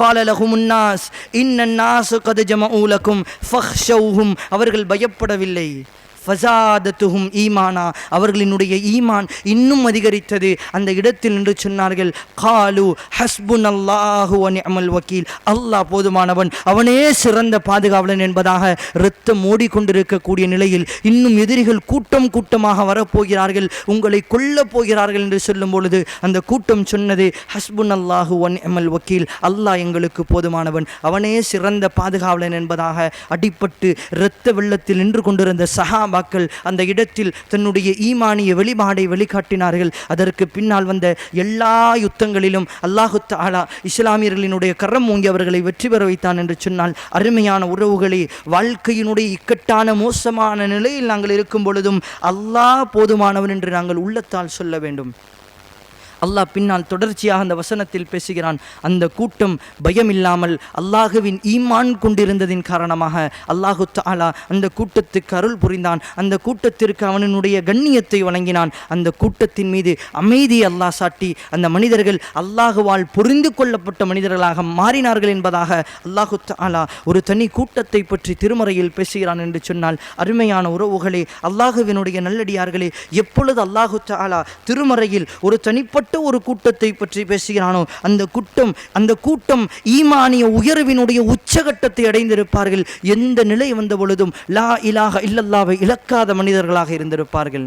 கால லஹுமுன் நாஸ் இன்னன் நாஸு கத் ஜமஉ லகும் ஃபக்ஷௌஹும். அவர்கள் பயப்படவில்லை. ஃபஸாதத்துஹும் ஈமானா, அவர்களினுடைய ஈமான் இன்னும் அதிகரித்தது. அந்த இடத்தில் நின்று சொன்னார்கள், காலு ஹஸ்புனல்லாஹு வ நிஅமல் வக்கீல். அல்லாஹ் போதுமானவன், அவனே சிறந்த பாதுகாவலன் என்பதாக இரத்தம் ஓடிக்கொண்டிருக்கக்கூடிய நிலையில் இன்னும் எதிரிகள் கூட்டம் கூட்டமாக வரப்போகிறார்கள், உங்களை கொல்லப் போகிறார்கள் என்று சொல்லும் பொழுது அந்த கூட்டம் சொன்னது, ஹஸ்புனல்லாஹு வ நிஅமல் வக்கீல், அல்லாஹ் எங்களுக்கு போதுமானவன், அவனே சிறந்த பாதுகாவலன் என்பதாக அடிபட்டு இரத்த வெள்ளத்தில் நின்று கொண்டிருந்த சஹாபா அந்த இடத்தில் தன்னுடைய ஈமானிய வெளிப்பாடை வெளிக்காட்டினார்கள். அதற்கு பின்னால் வந்த எல்லா யுத்தங்களிலும் அல்லாஹு தஆலா இஸ்லாமியர்களினுடைய கரம் ஓங்கி அவர்களை வெற்றி பெற வைத்தான் என்று சொன்னால், அருமையான உறவுகளே, வாழ்க்கையினுடைய இக்கட்டான மோசமான நிலையில் நாங்கள் இருக்கும் பொழுதும் அல்லாஹ் போதுமானவன் என்று நாங்கள் உள்ளத்தால் சொல்ல வேண்டும். அல்லாஹ் பின்னால் தொடர்ச்சியாக அந்த வசனத்தில் பேசுகிறான். அந்த கூட்டம் பயமில்லாமல் அல்லாஹுவின் ஈமான் கொண்டிருந்ததின் காரணமாக அல்லாஹு தஆலா அந்த கூட்டத்துக்கு அருள் புரிந்தான். அந்த கூட்டத்திற்கு அவனுடைய கண்ணியத்தை வழங்கினான். அந்த கூட்டத்தின் மீது அமைதி அல்லாஹ் சாட்டி அந்த மனிதர்கள் அல்லாஹுவால் புரிந்து கொள்ளப்பட்ட மனிதர்களாக மாறினார்கள் என்பதாக அல்லாஹு தஆலா ஒரு தனி கூட்டத்தை பற்றி திருமறையில் பேசுகிறான் என்று சொன்னால், அருமையான உறவுகளே, அல்லாஹுவினுடைய நல்லடியார்களே, எப்பொழுது அல்லாஹு தஆலா திருமறையில் ஒரு தனிப்பட்ட ஒரு கூட்டத்தை பற்றி பேசுகிறானோ அந்த கூட்டம் ஈமானிய உயர்வினுடைய உச்சகட்டத்தை அடைந்திருப்பார்கள். எந்த நிலை வந்த பொழுதும் லா இலாஹ இல்லல்லாஹ்வை இழக்காத மனிதர்களாக இருந்திருப்பார்கள்.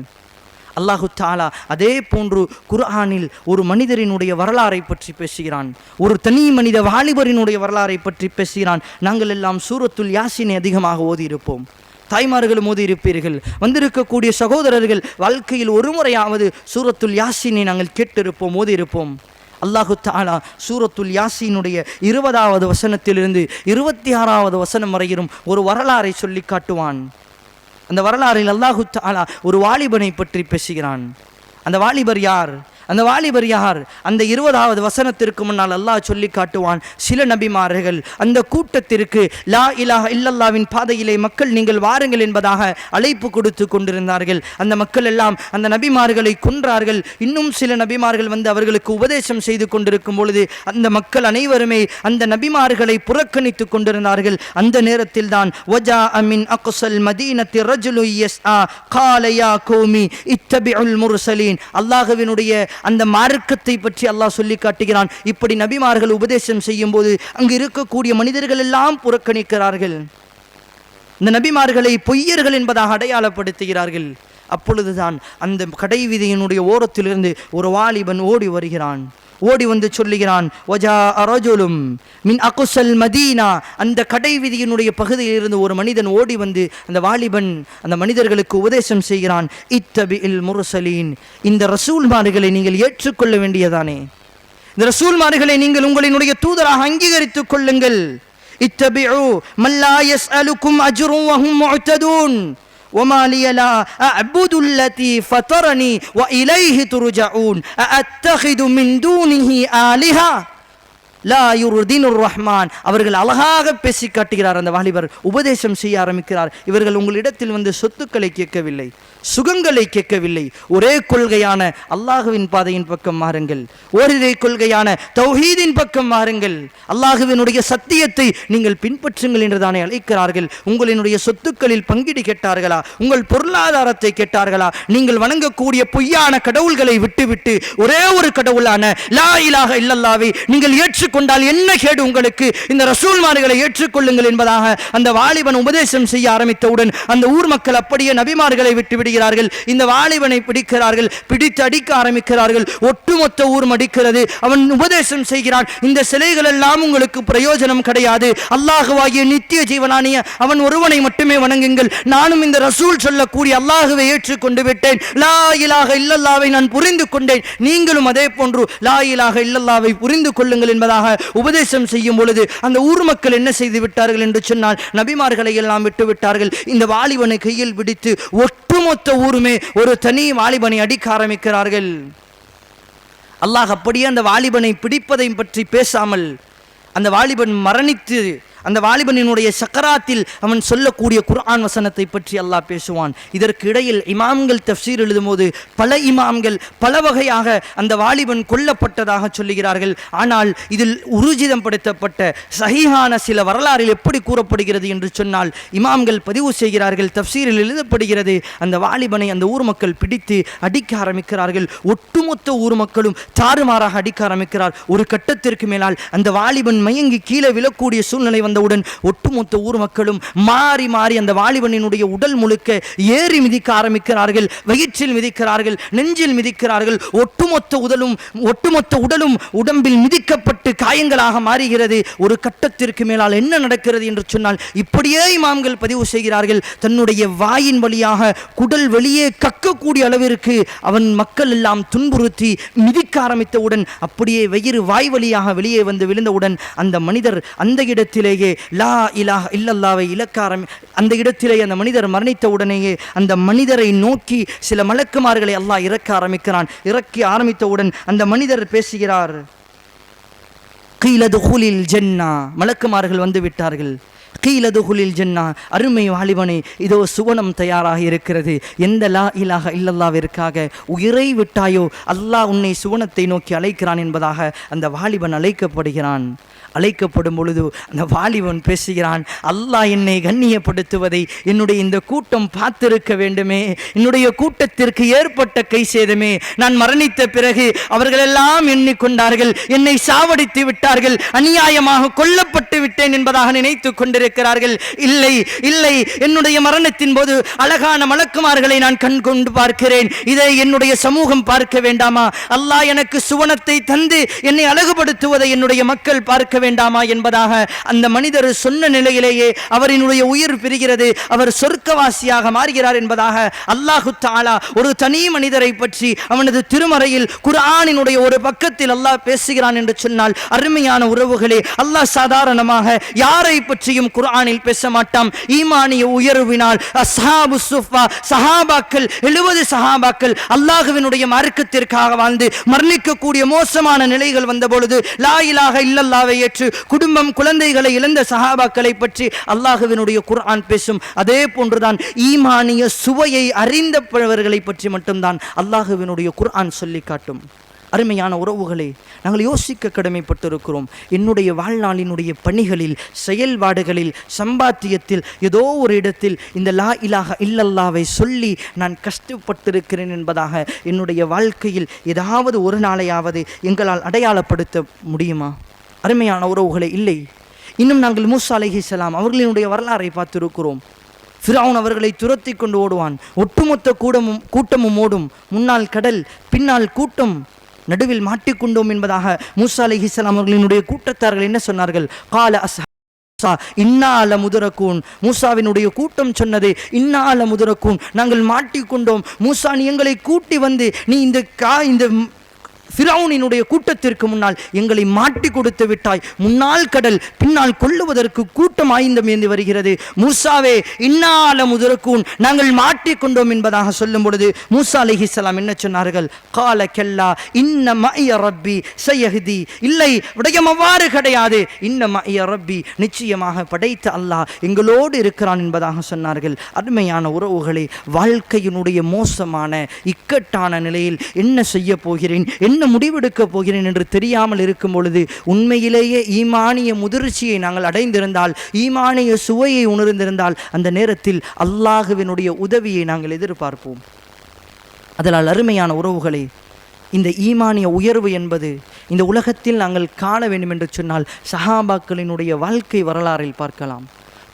அல்லாஹு தஆலா அதே போன்று குர்ஆனில் ஒரு மனிதரினுடைய வரலாறை பற்றி பேசுகிறான். ஒரு தனி மனித வாலிபரினுடைய வரலாறை பற்றி பேசுகிறான். நாங்கள் எல்லாம் சூரத்துல் யாசீனை அதிகமாக ஓதியிருப்போம். தாய்மார்களும் ஓதி இருப்பீர்கள். வந்திருக்கக்கூடிய சகோதரர்கள் வாழ்க்கையில் ஒரு முறையாவது சூரத்துல் யாசீனை நாங்கள் கேட்டிருப்போம், ஓதி இருப்போம். அல்லாஹு தஆலா சூரத்துல் யாசீனுடைய 20வது வசனத்திலிருந்து 26வது வசனம் வரையிலும் ஒரு வரலாறை சொல்லி காட்டுவான். அந்த வரலாறில் அல்லாஹு தஆலா ஒரு வாலிபனை பற்றி பேசுகிறான். அந்த வாலிபர் யார்? அந்த வாலிபர் யார்? அந்த 20வது வசனத்திற்கு முன்னால் அல்லாஹ் சொல்லி காட்டுவான், சில நபிமார்கள் அந்த கூட்டத்திற்கு லா இலாஹ இல்லல்லாவின் பாதையிலே மக்கள் நீங்கள் வாருங்கள் என்பதாக அழைப்பு கொடுத்து கொண்டிருந்தார்கள். அந்த மக்கள் எல்லாம் அந்த நபிமார்களை கொன்றார்கள். இன்னும் சில நபிமார்கள் வந்து அவர்களுக்கு உபதேசம் செய்து கொண்டிருக்கும் பொழுது அந்த மக்கள் அனைவருமே அந்த நபிமார்களை புறக்கணித்து கொண்டிருந்தார்கள். அந்த நேரத்தில் தான் வஜா மின் அக்ஸல் மதீனத்தி ரஜுலு யஸ்ஆ கால யா கௌமி இத்தபிஉல் முர்சலீன். அல்லாஹ்வினுடைய அந்த மார்க்கத்தை பற்றி அல்லாஹ் சொல்லி காட்டுகிறான். இப்படி நபிமார்கள் உபதேசம் செய்யும் போது அங்கு இருக்கக்கூடிய மனிதர்கள் எல்லாம் புறக்கணிக்கிறார்கள். இந்த நபிமார்களை பொய்யர்கள் என்பதாக அடையாளப்படுத்துகிறார்கள். அப்பொழுதுதான் அந்த கடை வீதியினுடைய ஓரத்திலிருந்து ஒரு வாலிபன் ஓடி வருகிறான். ஓடி வந்து சொல்லுகிறான், வஜா அரஜுலும் மின் அகுசல் மதீனா. அந்த கடை வீதியினுடைய பகுதியிலிருந்து ஒரு மனிதன் ஓடி வந்து அந்த வாலிபன் அந்த மனிதர்களுக்கு உபதேசம் செய்கிறான், இத்தபிஇல் முர்சலீன். இந்த ரசூல்மார்களை நீங்கள் ஏற்றுக்கொள்ள வேண்டியதானே, இந்த ரசூல்மார்களை நீங்கள் உங்களினுடைய தூதராக அங்கீகரித்துக் கொள்ளுங்கள். இத்தபிஉ மல்லா யஸ்அலுக்கும் அஜ்ரும் வஹும் முஅ்ததூன் وما لي لا أعبد التي فطرني وإليه ترجعون أأتخذ من دونه آلهة லா யுர்தினுர் ரஹ்மான். அவர்கள் அழகாக பேசி காட்டுகிறார். அந்த வாலிபர் உபதேசம் செய்ய ஆரம்பிக்கிறார். இவர்கள் உங்களிடத்தில் வந்து சொத்துக்களை கேட்கவில்லை, சுகங்களை கேட்கவில்லை. ஒரே கொள்கையான அல்லாஹுவின் பாதையின் பக்கம் மாறுங்கள், ஒரே கொள்கையான தௌஹீதின் பக்கம் மாறுங்கள், அல்லாஹுவினுடைய சத்தியத்தை நீங்கள் பின்பற்றுங்கள் என்று தானே அழைக்கிறார்கள். உங்களினுடைய சொத்துக்களில் பங்கீடு கேட்டார்களா? உங்கள் பொருளாதாரத்தை கேட்டார்களா? நீங்கள் வணங்கக்கூடிய பொய்யான கடவுள்களை விட்டுவிட்டு ஒரே ஒரு கடவுளான லா இலாஹ இல்லல்லாவை நீங்கள் ஏற்றுக்கொண்டால் என்ன கேடு உங்களுக்கு? இந்த ரசூல்மார்களை ஏற்றுக்கொள்ளுங்கள் என்பதாக அந்த வாலிபன் உபதேசம் செய்ய ஆரம்பித்தவுடன் அந்த ஊர் மக்கள் அப்படியே நபிமார்களை விட்டு விடுகிறார்கள். இந்த வாலிபனை பிடிக்கிறார்கள், பிடித்து அடிக்க ஆரம்பிக்கிறார்கள். ஒட்டுமொத்த ஊர் அடிக்கிறது. அவன் உபதேசம் செய்கிறான், இந்த சிலைகள் எல்லாம் உங்களுக்கு பிரயோஜனம் கிடையாது. அல்லாஹுவாகிய நித்திய ஜீவனானிய அவன் ஒருவனை மட்டுமே வணங்குங்கள். நானும் இந்த ரசூல் சொல்லக்கூடிய அல்லாஹுவை ஏற்றுக்கொண்டு விட்டேன். லா இலாஹ இல்லல்லாவை நான் புரிந்து கொண்டேன். நீங்களும் அதே போன்று லா இலாஹ இல்லல்லாவை புரிந்து கொள்ளுங்கள் என்பதாக உபதேசம் செய்யும் பொழுது அந்த ஊர் மக்கள் என்ன செய்து விட்டார்கள் என்று சொன்னால், நபிமார்களை எல்லாம் விட்டு விட்டார்கள். இந்த வாலிபனை கையில் பிடித்து ஒட்டுமொத்த ஊருமே ஒரு தனி வாலிபனை அடிக்க ஆரம்பிக்கிறார்கள். அல்லாஹ் அப்படியே அந்த வாலிபனை பிடிப்பதை பற்றி பேசாமல் அந்த வாலிபன் மரணித்து அந்த வாலிபனினுடைய சக்கராத்தில் அவன் சொல்லக்கூடிய குர்ஆன் வசனத்தை பற்றி அல்லாஹ் பேசுவான். இதற்கு இடையில் இமாம்கள் தஃப்சீர் எழுதும்போது பல இமாம்கள் பல வகையாக அந்த வாலிபன் கொல்லப்பட்டதாக சொல்லுகிறார்கள். ஆனால் இதில் உறுதிதம் படுத்தப்பட்ட சஹீஹான சில வரலாறில் எப்படி கூறப்படுகிறது என்று சொன்னால், இமாம்கள் பதிவு செய்கிறார்கள், தஃப்சீரில் எழுதப்படுகிறது, அந்த வாலிபனை அந்த ஊர் மக்கள் பிடித்து அடிக்க ஆரம்பிக்கிறார்கள். ஒட்டுமொத்த ஊர் மக்களும் தாறுமாறாக அடிக்க ஆரம்பிக்கிறார். ஒரு கட்டத்திற்கு மேலால் அந்த வாலிபன் மயங்கி கீழே விழக்கூடிய சூழ்நிலை வந்தவுடன் ஒட்டுமொத்த ஊர் மக்களும் மாறி மாறி அந்த வாலிபனினுடைய உடல் முழுக்க ஏறி மிதிக்க ஆரம்பிக்கிறார்கள். வயிற்றில் மிதிக்கிறார்கள், நெஞ்சில் மிதிக்கிறார்கள். ஒட்டுமொத்த உடலும் உடம்பில் மிதிக்கப்பட்டு காயங்களாக மாறுகிறது. ஒரு கட்டத்திற்கு மேலால் என்ன நடக்கிறது என்று சொன்னால், இப்படியே இமாம்கள் பதிவு செய்கிறார்கள், தன்னுடைய வாயின் வழியாக குடல் வெளியே கக்கக்கூடிய அளவிற்கு அவன் மக்கள் எல்லாம் துன்புறுத்தி மிதிக்க ஆரம்பித்தவுடன் அப்படியே வயிறு வாய் வழியாக வெளியே வந்து விழுந்தவுடன் அந்த மனிதர் அந்த இடத்திலேயே லா இலாஹ இல்லல்லாவை அந்த இடத்திலே அந்த மனிதர் மரணித்த உடனேயே அந்த மனிதரை நோக்கி சில மலக்குமார்களை அல்லாஹ் இறக்க ஆரம்பிக்கிறான். இறக்கி ஆரம்பித்தவுடன் அந்த மனிதர் பேசுகிறார், கீல துகுலில் ஜன்னா. மலக்குமார்கள் வந்து விட்டார்கள். கீலதுகுலில் ஜன்னா, அருமை வாலிபனே, இதோ சுவனம் தயாராக இருக்கிறது. எந்த லா இலாஹ இல்லல்லாவிற்காக உயிரை விட்டாயோ அல்லாஹ் உன்னை சுவனத்தை நோக்கி அழைக்கிறான் என்பதாக அந்த வாலிபன் அழைக்கப்படுகிறான். அழைக்கப்படும் பொழுது அந்த வாலிபன் பேசுகிறான், அல்லாஹ் என்னை கண்ணியப்படுத்துவதை என்னுடைய இந்த கூட்டம் பார்த்திருக்க வேண்டுமே. என்னுடைய கூட்டத்திற்கு ஏற்பட்ட கை சேதமே, நான் மரணித்த பிறகு அவர்களெல்லாம் எண்ணிக்கொண்டார்கள், என்னை சாவடித்து விட்டார்கள், அநியாயமாக கொல்லப்பட்டு விட்டேன் என்பதாக நினைத்து கொண்டிருக்க கேட்கிறார்கள், இல்லை இல்லை, என்னுடைய மரணத்தின் போது அழகான மலக்குமார்களை நான் கண் கொண்டு பார்க்கிறேன், இதை என்னுடைய சமூகம் பார்க்க வேண்டாமா? அல்லாஹ் எனக்கு சுவனத்தை தந்து என்னை அழகுபடுத்துவதை என்னுடைய மக்கள் பார்க்க வேண்டாமா என்பதாக அந்த மனிதர் சொன்ன நிலையிலேயே அவரினுடைய உயிர் பிரிகிறது, அவர் சொர்க்கவாசியாக மாறுகிறார் என்பதாக அல்லாஹு தஆலா ஒரு தனி மனிதரை பற்றி அவனது திருமறையில் குர்ஆனினுடைய ஒரு பக்கத்தில் அல்லாஹ் பேசுகிறான் என்று சொன்னால், அருமையான உறவுகளே, அல்லாஹ் சாதாரணமாக யாரை பற்றியும் குர்ஆனில் பேச மாட்டான். ஈமானிய உயர்வினால் அஸ்ஹாபு சுஃபா சஹாபாக்கள் 70 சஹாபாக்கள் அல்லாஹ்வினுடைய மார்க்கத்திற்காக வாழ்ந்து மரணிக்கக்கூடிய மோசமான நிலைகள் வந்த பொழுது லா இலாஹ இல்லல்லாஹ்வை ஏற்று குடும்பம் குழந்தைகளை இழந்த சஹாபாக்களை பற்றி அல்லாஹ்வினுடைய குர்ஆன் பேசும். அதே போன்றுதான் ஈமானிய சுவையை அறிந்தவர்களை பற்றி மட்டும்தான் அல்லாஹ்வினுடைய குர்ஆன் சொல்லி காட்டும். அருமையான உறவுகளே, நாங்கள் யோசிக்க கடமைப்பட்டிருக்கிறோம். என்னுடைய வாழ்நாளினுடைய பணிகளில், செயல்பாடுகளில், சம்பாத்தியத்தில் ஏதோ ஒரு இடத்தில் இந்த லா இலாஹ இல்லல்லாஹ்வை சொல்லி நான் கஷ்டப்பட்டிருக்கிறேன் என்பதாக என்னுடைய வாழ்க்கையில் ஏதாவது ஒரு நாளையாவது எங்களால் அடையாளப்படுத்த முடியுமா? அருமையான உறவுகளே, இல்லை. இன்னும் நாங்கள் மூசா அலைஹிஸ்ஸலாம் அவர்களினுடைய வரலாறை பார்த்திருக்கிறோம். ஃபிரௌன் அவர்களை துரத்தி கொண்டு ஓடுவான், ஒட்டுமொத்த கூட்டமும் ஓடும், முன்னால் கடல், பின்னால் கூட்டம், நடுவில் மாட்டிக்கொண்டோம் என்பதாக மூசா அலைஹிஸ்ஸலாம் அவர்களினுடைய கூட்டத்தார்கள் என்ன சொன்னார்கள்? கால அஸ்ஹா இன்னா லமுதரகூன். மூசாவினுடைய கூட்டம் சொன்னது, இன்னா லமுதரகூன், நாங்கள் மாட்டிக்கொண்டோம். மூசா, நீ எங்களை கூட்டி வந்து நீ இந்த ஃபிரௌனினுடைய கூட்டத்திற்கு முன்னால் எங்களை மாட்டி கொடுத்து விட்டாய். முன்னால் கடல், பின்னால் கொள்ளுவதற்கு கூட்டம் ஆயுதம் ஏந்தி வருகிறது. மூசாவே, இன்னால முதற்கூன், நாங்கள் மாட்டிக்கொண்டோம் என்பதாக சொல்லும் பொழுது மூசா அலைஹிஸ்ஸலாம் என்ன சொன்னார்கள்? கால கல்லா இன்ன மஇய ரப்பி சயஹ்தி. இல்லை, விடயம் அவ்வாறு கிடையாது. இன்ன மஇய ரப்பி, நிச்சயமாக படைத்த அல்லாஹ் எங்களோடு இருக்கிறான் என்பதாக சொன்னார்கள். அருமையான உறவுகளே, வாழ்க்கையினுடைய மோசமான இக்கட்டான நிலையில் என்ன செய்ய போகிறேன், என்ன முடிவெடுக்க போகிறேன் என்று தெரியாமல் இருக்கும் பொழுது உண்மையிலேயே ஈமானிய முதிர்ச்சியை நாங்கள் அடைந்திருந்தால், ஈமானிய சுவையை உணர்ந்திருந்தால், அந்த நேரத்தில் அல்லாஹ்வினுடைய உதவியை நாங்கள் எதிர்பார்ப்போம். அதனால் அருமையான உறவுகளே, இந்த ஈமானிய உயர்வு என்பது இந்த உலகத்தில் நாங்கள் காண வேண்டும் என்று சொன்னால் சஹாபாக்களினுடைய வாழ்க்கை வரலாறில் பார்க்கலாம்.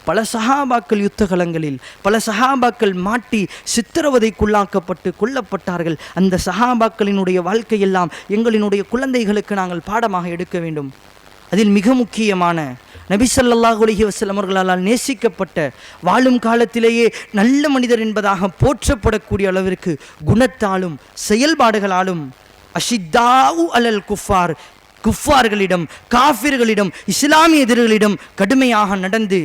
பல சஹாபாக்கள் யுத்தகலங்களில், பல சஹாபாக்கள் மாட்டி சித்திரவதைக்குள்ளாக்கப்பட்டு கொல்லப்பட்டார்கள். அந்த சஹாபாக்களினுடைய வாழ்க்கையெல்லாம் எங்களினுடைய குழந்தைகளுக்கு நாங்கள் பாடமாக எடுக்க வேண்டும். அதில் மிக முக்கியமான நபி ஸல்லல்லாஹு அலைஹி வஸல்லம் அவர்களால் நேசிக்கப்பட்ட, வாழும் காலத்திலேயே நல்ல மனிதர் என்பதாக போற்றப்படக்கூடிய அளவிற்கு குணத்தாலும் செயல்பாடுகளாலும் அஷித்தாஉ அலல் குஃபார், குஃபார்களிடம், காஃபிர்களிடம், இஸ்லாமிய எதிரிகளிடம் கடுமையாக நடந்து,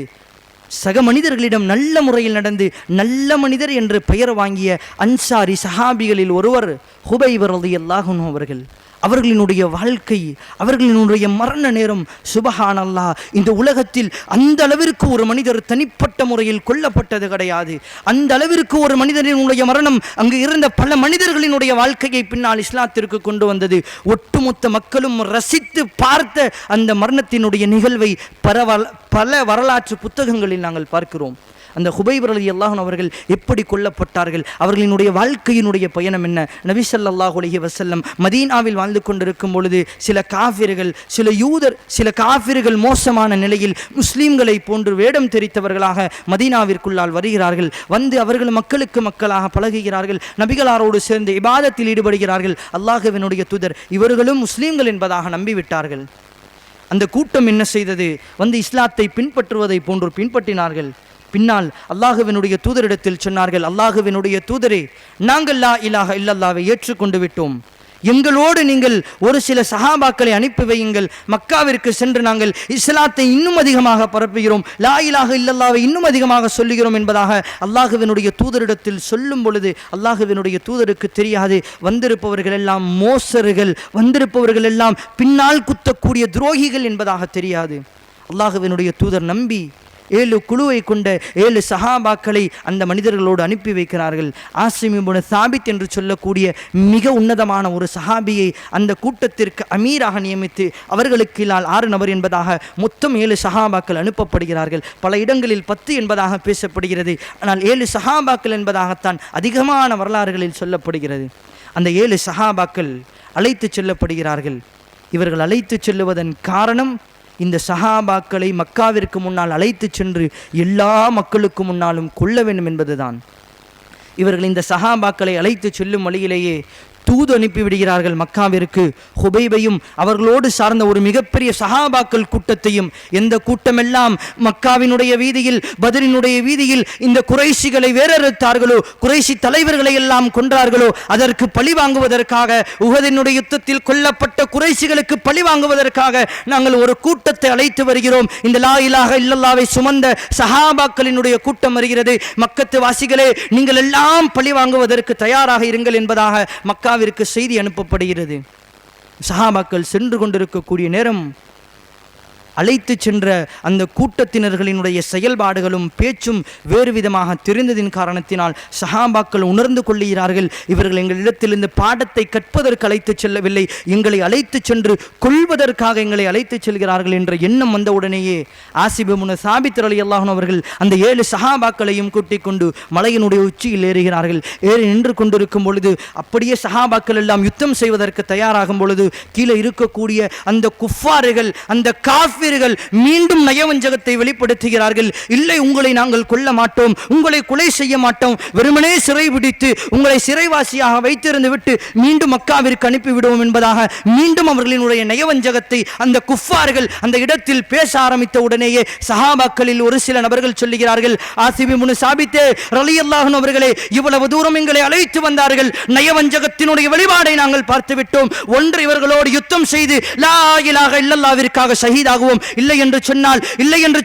சக மனிதர்களிடம் நல்ல முறையில் நடந்து நல்ல மனிதர் என்று பெயர் வாங்கிய அன்சாரி சஹாபிகளில் ஒருவர் ஹுபைப் ரலியல்லாஹு அன்ஹு அவர்கள். அவர்களினுடைய வாழ்க்கை, அவர்களினுடைய மரண நேரம், சுபஹானல்லாஹ், இந்த உலகத்தில் அந்த அளவிற்கு ஒரு மனிதர் தனிப்பட்ட முறையில் கொல்லப்பட்டது கிடையாது. அந்த அளவிற்கு ஒரு மனிதனுடைய மரணம் அங்கு இருந்த பல மனிதர்களினுடைய வாழ்க்கையை பின்னால் இஸ்லாத்திற்கு கொண்டு வந்தது. ஒட்டுமொத்த மக்களும் ரசித்து பார்த்த அந்த மரணத்தினுடைய நிகழ்வை பல வரலாற்று புத்தகங்களில் நாங்கள் பார்க்கிறோம். அந்த ஹுபைப் ரலியல்லாஹு அன்ஹு அவர்கள் எப்படி கொல்லப்பட்டார்கள், அவர்களினுடைய வாழ்க்கையினுடைய பயணம் என்ன? நபி ஸல்லல்லாஹு அலைஹி வஸல்லம் மதீனாவில் வாழ்ந்து கொண்டிருக்கும் பொழுது சில காஃபிர்கள் மோசமான நிலையில் முஸ்லீம்களை போன்று வேடம் தெரித்தவர்களாக மதீனாவிற்குள்ளால் வருகிறார்கள். வந்து அவர்கள் மக்களுக்கு மக்களாக பழகுகிறார்கள், நபிகளாரோடு சேர்ந்து இபாதத்தில் ஈடுபடுகிறார்கள். அல்லாஹ்வினுடைய தூதர் இவர்களும் முஸ்லீம்கள் என்பதாக நம்பிவிட்டார்கள். அந்த கூட்டம் என்ன செய்தது? வந்து இஸ்லாத்தை பின்பற்றுவதை போன்று பின்பற்றினார்கள். பின்னால் அல்லாஹ்வினுடைய தூதரிடத்தில் சொன்னார்கள், அல்லாஹ்வினுடைய தூதரே, நாங்கள் லா இலாஹ இல்லல்லாஹ்வை ஏற்றுக்கொண்டு விட்டோம், எங்களோடு நீங்கள் ஒரு சில சஹாபாக்களை அனுப்பி வையுங்கள், மக்காவிற்கு சென்று நாங்கள் இஸ்லாத்தை இன்னும் அதிகமாக பரப்புகிறோம், லா இலாஹ இல்லல்லாஹ்வை இன்னும் அதிகமாக சொல்லுகிறோம் என்பதாக அல்லாஹ்வினுடைய தூதரிடத்தில் சொல்லும் பொழுது அல்லாஹ்வினுடைய தூதருக்கு தெரியாது, வந்திருப்பவர்கள் எல்லாம் மோசர்கள், வந்திருப்பவர்கள் எல்லாம் பின்னால் குத்தக்கூடிய துரோகிகள் என்பதாக தெரியாது. அல்லாஹ்வினுடைய தூதர் நம்பி 7 குழுவை கொண்ட 7 சஹாபாக்களை அந்த மனிதர்களோடு அனுப்பி வைக்கிறார்கள். ஆசிம் இப்னு சாபித் என்று சொல்லக்கூடிய மிக உன்னதமான ஒரு சஹாபியை அந்த கூட்டத்திற்கு அமீராக நியமித்து அவர்களுக்கு 6 நபர் என்பதாக மொத்தம் 7 சஹாபாக்கள் அனுப்பப்படுகிறார்கள். பல இடங்களில் 10 என்பதாக பேசப்படுகிறது. ஆனால் 7 சஹாபாக்கள் என்பதாகத்தான் அதிகமான வரலாறுகளில் சொல்லப்படுகிறது. அந்த 7 சஹாபாக்கள் அழைத்து செல்லப்படுகிறார்கள். இவர்கள் அழைத்து செல்லுவதன் காரணம், இந்த சஹாபாக்களை மக்காவிற்கு முன்னால் அழைத்து சென்று எல்லா மக்களுக்கு முன்னாலும் கொல்ல வேண்டும் என்பதுதான். இவர்கள் இந்த சஹாபாக்களை அழைத்து செல்லும் வழியிலேயே தூது அனுப்பிவிடுகிறார்கள் மக்காவிற்கு. ஹுபைபையும் அவர்களோடு சார்ந்த ஒரு மிகப்பெரிய சஹாபாக்கள் கூட்டத்தையும், எந்த கூட்டமெல்லாம் மக்காவினுடைய வீதியில், பத்ரினுடைய வீதியில் இந்த குறைஷிகளை வேறறுத்தார்களோ, குறைஷி தலைவர்களை எல்லாம் கொன்றார்களோ, அதற்கு பழி வாங்குவதற்காக, உஹதினுடைய யுத்தத்தில் கொல்லப்பட்ட குறைஷிகளுக்கு பழி வாங்குவதற்காக நாங்கள் ஒரு கூட்டத்தை அழைத்து வருகிறோம். இந்த லா இலாஹ இல்லல்லாஹ்வை சுமந்த சஹாபாக்களினுடைய கூட்டம் வருகிறது. மக்கத்து வாசிகளே, நீங்கள் எல்லாம் பழி வாங்குவதற்கு தயாராக இருங்கள் என்பதாக மக்காவிற்கு செய்தி அனுப்பப்படுகிறது. சஹாபாக்கள் சென்று கொண்டிருக்கக்கூடிய நேரம் அழைத்து சென்ற அந்த கூட்டத்தினர்களினுடைய செயல்பாடுகளும் பேச்சும் வேறு விதமாக தெரிந்ததின் காரணத்தினால் சஹாபாக்கள் உணர்ந்து கொள்ளுகிறார்கள், இவர்கள் எங்களிடத்தில் இந்த பாடத்தை கற்பதற்கு அழைத்து செல்லவில்லை, எங்களை அழைத்து சென்று கொள்வதற்காக எங்களை அழைத்து செல்கிறார்கள் என்ற எண்ணம் வந்தவுடனேயே ஆசிப் இப்னு சாபித் ரலியல்லாஹு அன்ஹு அவர்கள் அந்த 7 சஹாபாக்களையும் கூட்டிக் கொண்டு மலையினுடைய உச்சியில் ஏறுகிறார்கள். ஏறி நின்று கொண்டிருக்கும் பொழுது அப்படியே சஹாபாக்கள் எல்லாம் யுத்தம் செய்வதற்கு தயாராகும் பொழுது கீழே இருக்கக்கூடிய அந்த குஃபார்கள், அந்த காஃபிர்கள் மீண்டும் நயவஞ்சகத்தை வெளிப்படுத்துகிறார்கள். இல்லை, உங்களை நாங்கள் கொல்ல மாட்டோம், உங்களை கொலை செய்ய மாட்டோம், வெறுமனே சிறை பிடித்து உங்களை சிறைவாசியாக வைத்திருந்து விட்டு மீண்டும் மக்காவிற்கு அனுப்பிவிடுவோம் என்பதாக மீண்டும் அவர்களினுடைய நயவஞ்சகத்தை அந்த குஃபார்கள் அந்த இடத்தில் பேச ஆரம்பித்த உடனேயே சஹாபாக்களில் ஒரு சில நபர்கள் சொல்லுகிறார்கள், ஆசிப் இப்னு சாபித்தே ரலியல்லாஹு அன்ஹு அவர்களே, இவ்வளவு தூரம் எங்களை அழைத்து வந்தார்கள், நயவஞ்சகத்தினுடைய வெளிப்பாடை நாங்கள் பார்த்து விட்டோம். ஒன்று இவர்களோடு யுத்தம் செய்து லா இலாஹ இல்லல்லாஹ்விற்காக ஷஹீதாகுவோம், இல்லை என்று